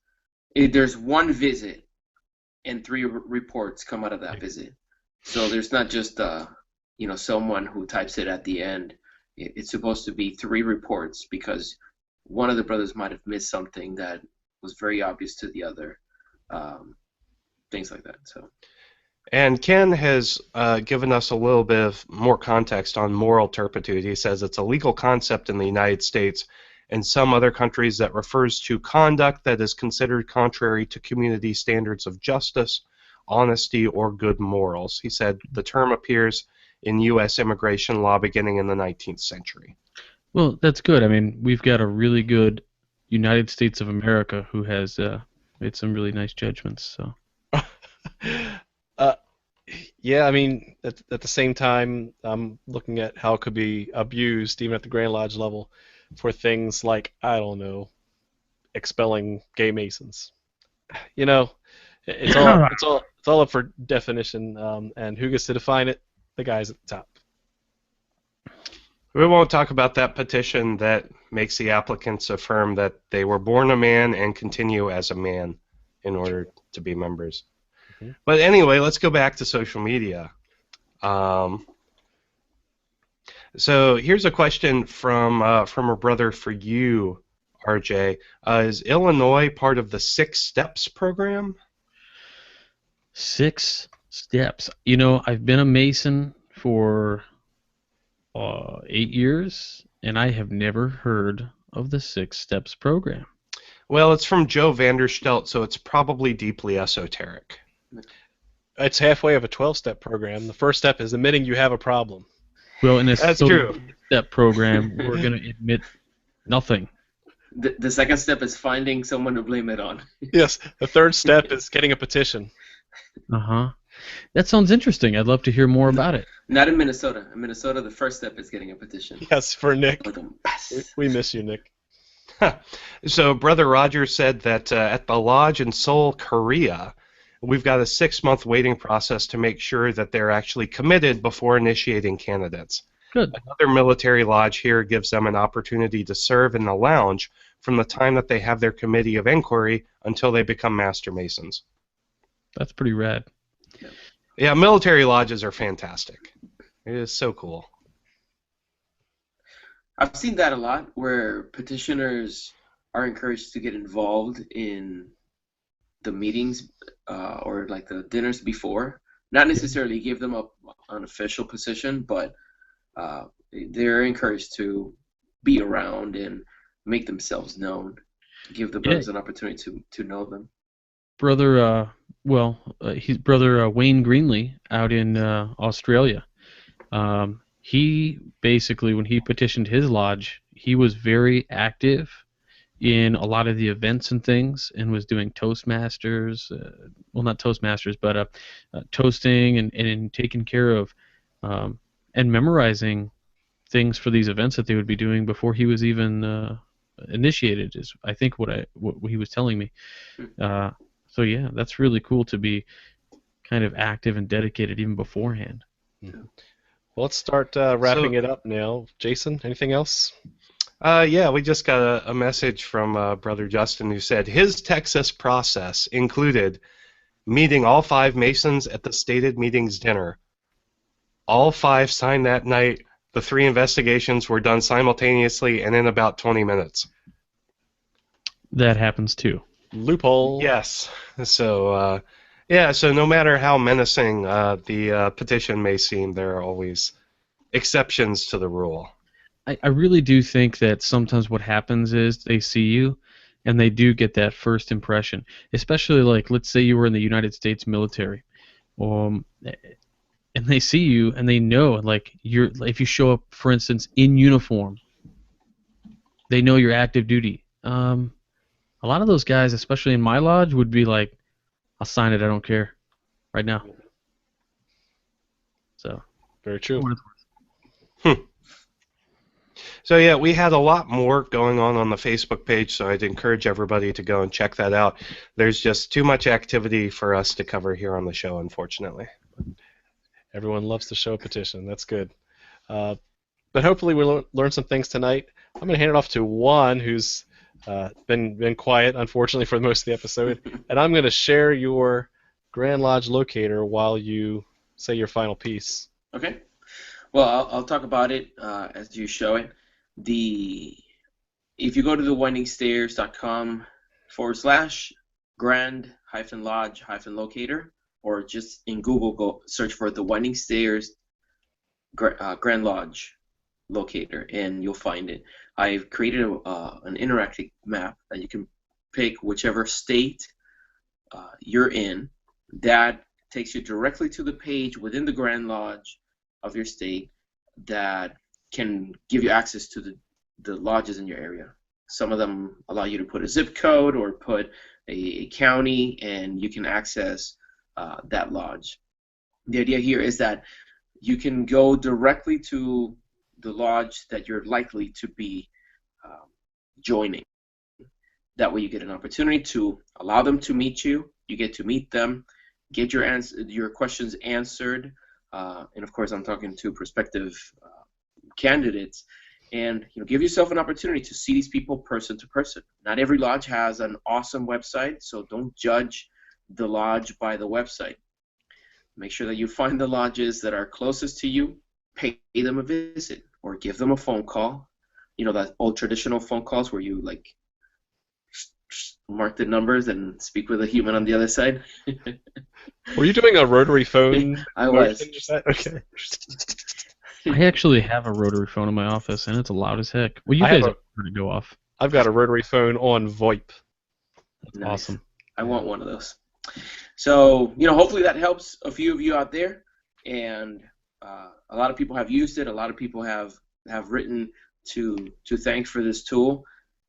Speaker 3: There's one visit, and three reports come out of that visit. So there's not just someone who types it at the end. It's supposed to be three reports because one of the brothers might have missed something that was very obvious to the other. Things like that. So.
Speaker 4: And Ken has given us a little bit of more context on moral turpitude. He says it's a legal concept in the United States and some other countries that refers to conduct that is considered contrary to community standards of justice, honesty, or good morals. He said the term appears in U.S. immigration law beginning in the 19th century.
Speaker 2: Well, that's good. I mean, we've got a really good United States of America who has made some really nice judgments. So.
Speaker 1: Yeah, I mean, at the same time, I'm looking at how it could be abused, even at the Grand Lodge level, for things like, I don't know, expelling gay Masons. You know, it's all up for definition, and who gets to define it? The guys at the top.
Speaker 4: We won't talk about that petition that makes the applicants affirm that they were born a man and continue as a man in order to be members. Mm-hmm. But anyway, let's go back to social media. So here's a question from a brother for you, RJ. Is Illinois part of the 6 Steps program?
Speaker 2: 6 Steps. You know, I've been a Mason for 8 years, and I have never heard of the 6 Steps program.
Speaker 4: Well, it's from Joe Vanderstelt, so it's probably deeply esoteric.
Speaker 1: It's halfway of a 12-step program. The first step is admitting you have a problem.
Speaker 2: Well, in a
Speaker 4: That's true.
Speaker 2: Step program, we're going to admit nothing.
Speaker 3: The second step is finding someone to blame it on.
Speaker 1: Yes. The third step is getting a petition.
Speaker 2: Uh-huh. That sounds interesting. I'd love to hear more about it.
Speaker 3: Not in Minnesota. In Minnesota, the first step is getting a petition.
Speaker 1: Yes, for Nick. We miss you, Nick.
Speaker 4: So Brother Roger said that at the lodge in Seoul, Korea, we've got a 6-month waiting process to make sure that they're actually committed before initiating candidates.
Speaker 2: Good.
Speaker 4: Another military lodge here gives them an opportunity to serve in the lounge from the time that they have their committee of inquiry until they become Master Masons.
Speaker 2: That's pretty rad.
Speaker 4: Yeah, military lodges are fantastic. It is so cool.
Speaker 3: I've seen that a lot, where petitioners are encouraged to get involved in the meetings or like the dinners before. Not necessarily give them an official position, but they're encouraged to be around and make themselves known. Give the brothers an opportunity to know them.
Speaker 2: Brother, he's Brother Wayne Greenlee out in Australia. He basically, when he petitioned his lodge, he was very active in a lot of the events and things, and was doing Toastmasters, well, not Toastmasters, but toasting and taking care of and memorizing things for these events that they would be doing before he was even initiated, is I think what he was telling me. So yeah, that's really cool to be kind of active and dedicated even beforehand.
Speaker 1: Mm-hmm. Well, let's start wrapping it up now. Jason, anything else?
Speaker 4: Yeah, we just got a message from Brother Justin who said his Texas process included meeting all 5 Masons at the stated meetings dinner. All 5 signed that night. The 3 investigations were done simultaneously and in about 20 minutes.
Speaker 2: That happens too.
Speaker 1: Loophole.
Speaker 4: Yes. So, so no matter how menacing the petition may seem, there are always exceptions to the rule.
Speaker 2: I really do think that sometimes what happens is they see you and they do get that first impression. Especially, like, let's say you were in the United States military, and they see you and they know, like, if you show up, for instance, in uniform, they know you're active duty. A lot of those guys, especially in my lodge, would be like, I'll sign it, I don't care, right now. So,
Speaker 1: very true.
Speaker 4: So yeah, we had a lot more going on the Facebook page, so I'd encourage everybody to go and check that out. There's just too much activity for us to cover here on the show, unfortunately.
Speaker 1: Everyone loves to show a petition. That's good. But hopefully we'll learn some things tonight. I'm going to hand it off to Juan, who's been quiet, unfortunately, for most of the episode. And I'm going to share your Grand Lodge locator while you say your final piece.
Speaker 3: Okay. Well, I'll talk about it as you show it. If you go to the windingstairs.com/grand-lodge-locator, or just in Google go search for the Winding Stairs Grand Lodge locator, and you'll find it. I've created an interactive map that you can pick whichever state you're in. That takes you directly to the page within the Grand Lodge of your state that can give you access to the lodges in your area. Some of them allow you to put a zip code or put a county, and you can access that lodge. The idea here is that you can go directly to the lodge that you're likely to be joining. That way you get an opportunity to allow them to meet you. You get to meet them, get your questions answered, and of course I'm talking to prospective candidates, and give yourself an opportunity to see these people person to person. Not every lodge has an awesome website, so don't judge the lodge by the website. Make sure that you find the lodges that are closest to you, pay them a visit, or give them a phone call. That old traditional phone calls where you mark the numbers and speak with a human on the other side.
Speaker 1: Were you doing a rotary phone?
Speaker 3: I was.
Speaker 1: Okay.
Speaker 2: I actually have a rotary phone in my office, and it's loud as heck. Well, you guys are going to go off.
Speaker 1: I've got a rotary phone on VoIP.
Speaker 2: That's
Speaker 3: Nice.
Speaker 2: awesome.
Speaker 3: I want one of those. So, hopefully that helps a few of you out there, and a lot of people have used it. A lot of people have written to thank for this tool,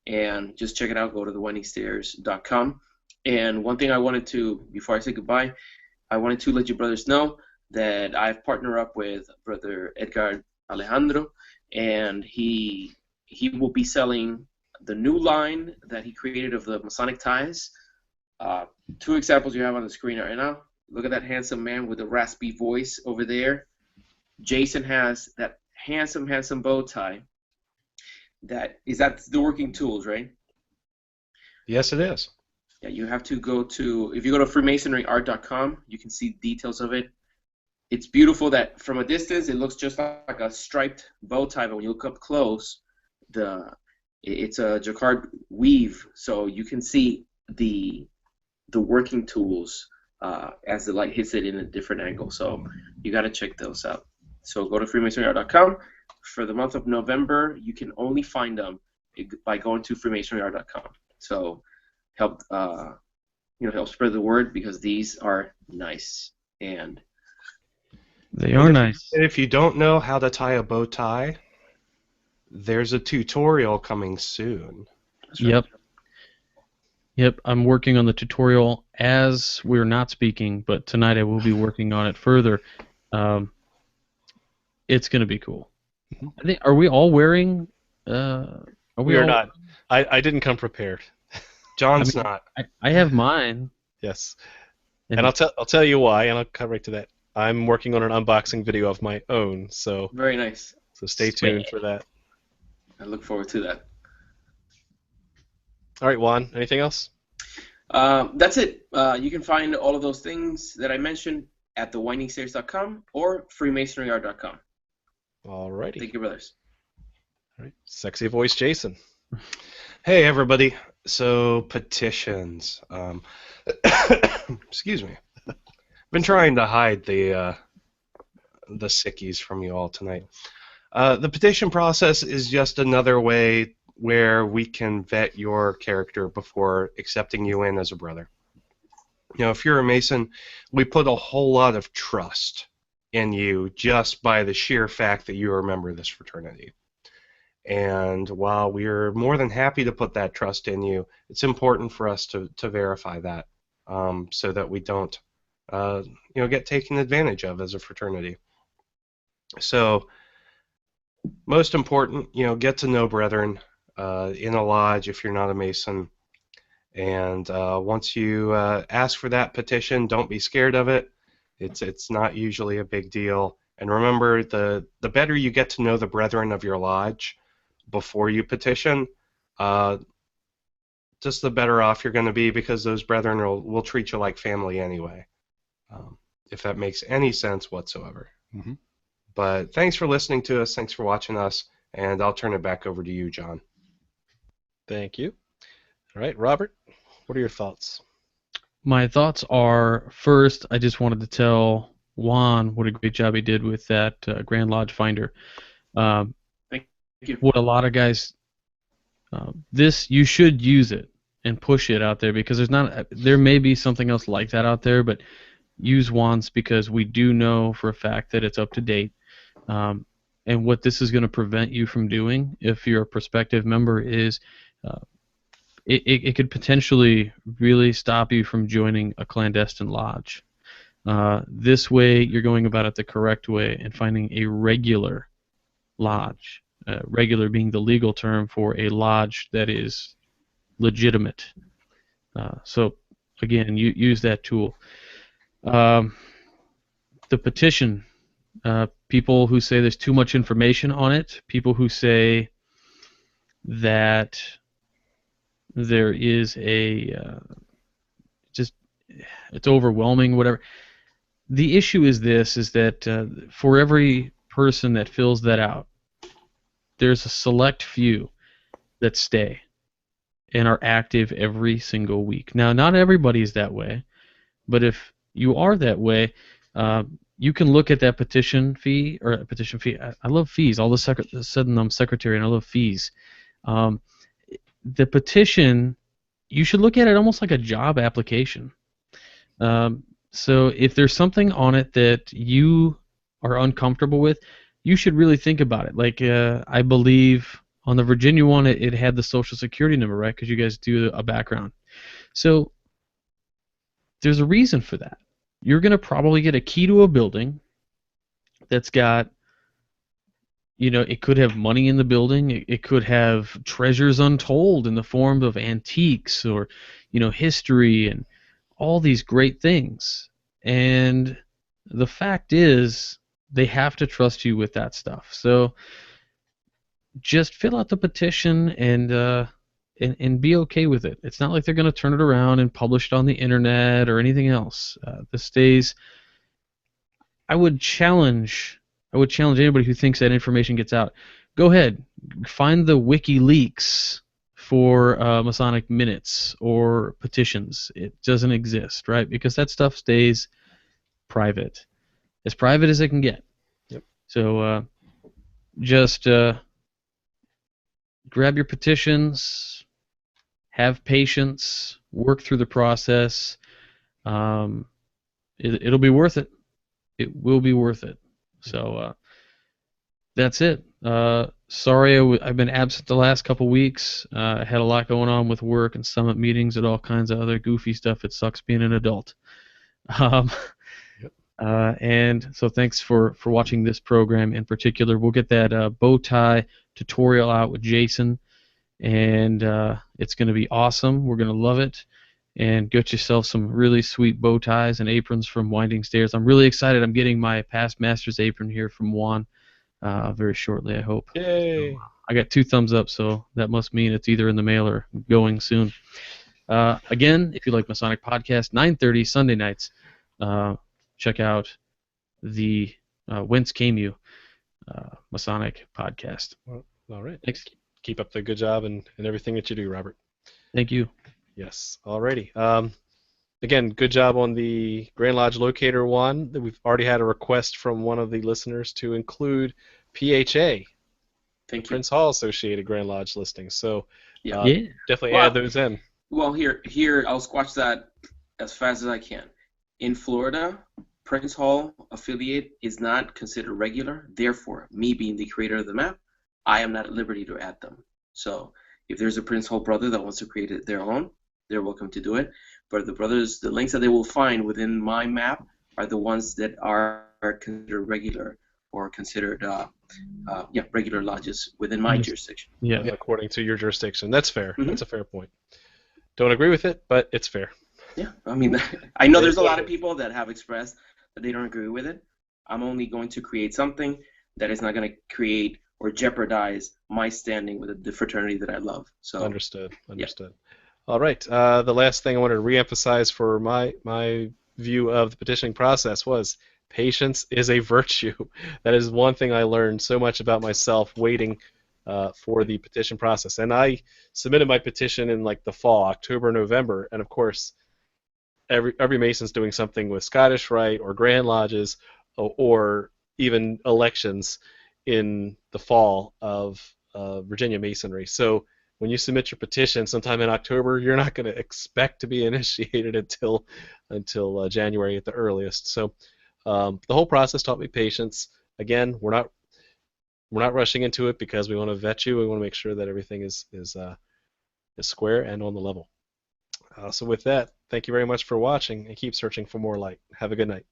Speaker 3: and just check it out. Go to thewindingstairs.com. And one thing I wanted to, before I say goodbye, I wanted to let you brothers know that I've partnered up with Brother Edgar Alejandro, and he will be selling the new line that he created of the Masonic ties. Two examples you have on the screen right now. Look at that handsome man with the raspy voice over there. Jason has that handsome bow tie. That's the working tools, right?
Speaker 4: Yes, it is.
Speaker 3: Yeah, you have to go to, if you go to freemasonryart.com, you can see details of it. It's beautiful that from a distance it looks just like a striped bow tie, but when you look up close, it's a jacquard weave, so you can see the working tools as the light hits it in a different angle. So you got to check those out. So go to freemasonryart.com. For the month of November, you can only find them by going to freemasonryart.com. So help spread the word, because these are nice, and
Speaker 2: they are nice.
Speaker 4: If you don't know how to tie a bow tie, there's a tutorial coming soon.
Speaker 2: Yep. Yep, I'm working on the tutorial as we're not speaking, but tonight I will be working on it further. It's going to be cool. I think, are we all wearing?
Speaker 1: We are not. I didn't come prepared.
Speaker 4: John's not.
Speaker 2: I have mine.
Speaker 1: Yes, and I'll tell you why, and I'll come right to that. I'm working on an unboxing video of my own, so
Speaker 3: very nice.
Speaker 1: So stay tuned for that.
Speaker 3: I look forward to that.
Speaker 1: All right, Juan. Anything else?
Speaker 3: That's it. You can find all of those things that I mentioned at thewindingstairs.com or freemasonryart.com.
Speaker 1: All righty.
Speaker 3: Thank you, brothers.
Speaker 1: All right. Sexy voice, Jason.
Speaker 4: Hey, everybody. So, petitions. Excuse me. I've been trying to hide the sickies from you all tonight. The petition process is just another way where we can vet your character before accepting you in as a brother. If you're a Mason, we put a whole lot of trust in you just by the sheer fact that you are a member of this fraternity. And while we're more than happy to put that trust in you, it's important for us to verify that so that we don't get taken advantage of as a fraternity. So most important, get to know brethren in a lodge if you're not a Mason. And once you ask for that petition, don't be scared of it. It's not usually a big deal. And remember, the better you get to know the brethren of your lodge before you petition, just the better off you're going to be, because those brethren will treat you like family anyway, if that makes any sense whatsoever.
Speaker 1: Mm-hmm.
Speaker 4: But thanks for listening to us. Thanks for watching us. And I'll turn it back over to you, John.
Speaker 1: Thank you. All right, Robert, what are your thoughts?
Speaker 2: My thoughts are, first, I just wanted to tell Juan what a great job he did with that Grand Lodge Finder.
Speaker 3: Thank you.
Speaker 2: What a lot of guys, you should use it and push it out there, because there may be something else like that out there, but use Juan's, because we do know for a fact that it's up to date. And what this is going to prevent you from doing, if you're a prospective member, is it could potentially really stop you from joining a clandestine lodge. This way, you're going about it the correct way and finding a regular lodge. Regular being the legal term for a lodge that is legitimate. So, again, you use that tool. The petition. People who say there's too much information on it. People who say that there is it's overwhelming, whatever. The issue is that for every person that fills that out, there's a select few that stay and are active every single week. Now, not everybody is that way, but if you are that way, you can look at that petition fee. I love fees. All of a sudden I'm secretary and I love fees. The petition, you should look at it almost like a job application. So if there's something on it that you are uncomfortable with, you should really think about it. Like I believe on the Virginia one, it had the Social Security number, right? Because you guys do a background. So there's a reason for that. You're going to probably get a key to a building that's got, it could have money in the building. It could have treasures untold in the form of antiques or, history and all these great things. And the fact is, they have to trust you with that stuff. So just fill out the petition and be okay with it. It's not like they're going to turn it around and publish it on the internet or anything else. This stays. I would challenge anybody who thinks that information gets out. Go ahead, find the WikiLeaks for Masonic minutes or petitions. It doesn't exist, right? Because that stuff stays private as it can get.
Speaker 1: Yep. So
Speaker 2: just grab your petitions, have patience, work through the process. It'll be worth it. It will be worth it. So that's it. Sorry I've been absent the last couple weeks. I had a lot going on with work and summit meetings and all kinds of other goofy stuff. It sucks being an adult. And so thanks for watching this program in particular. We'll get that bow tie tutorial out with Jason, and it's going to be awesome. We're going to love it. And get yourself some really sweet bow ties and aprons from Winding Stairs. I'm really excited. I'm getting my past master's apron here from Juan very shortly, I hope.
Speaker 1: Yay!
Speaker 2: So, I got 2 thumbs up, so that must mean it's either in the mail or going soon. Again, if you like Masonic Podcast, 9:30 Sunday nights, check out the Whence Came You Masonic Podcast.
Speaker 1: Well, all right.
Speaker 2: Thanks.
Speaker 1: Keep up the good job and everything that you do, Robert.
Speaker 2: Thank you.
Speaker 1: Yes. Alrighty. Again, good job on the Grand Lodge Locator one. We've already had a request from one of the listeners to include PHA, Prince Hall Associated Grand Lodge listings. So definitely add those in.
Speaker 3: Well, here, I'll squash that as fast as I can. In Florida, Prince Hall affiliate is not considered regular. Therefore, me being the creator of the map, I am not at liberty to add them. So if there's a Prince Hall brother that wants to create their own, they're welcome to do it. But the links that they will find within my map are the ones that are considered regular or considered regular lodges within my jurisdiction.
Speaker 2: Yeah.
Speaker 1: According to your jurisdiction. That's fair.
Speaker 3: Mhm.
Speaker 1: That's a fair point. Don't agree with it, but it's fair.
Speaker 3: Yeah, I mean, I know there's a lot of people that have expressed that they don't agree with it. I'm only going to create something that is not going to create or jeopardize my standing with the fraternity that I love. So
Speaker 1: Understood. All right. The last thing I wanted to reemphasize for my view of the petitioning process was patience is a virtue. That is one thing I learned so much about myself waiting for the petition process. And I submitted my petition in like the fall, October, November, and of course, every Mason's doing something with Scottish Rite or Grand Lodges or even elections in the fall of Virginia Masonry. So when you submit your petition sometime in October, you're not going to expect to be initiated until January at the earliest. So the whole process taught me patience. Again, we're not rushing into it because we want to vet you. We want to make sure that everything is square and on the level. So with that, thank you very much for watching, and keep searching for more light. Have a good night.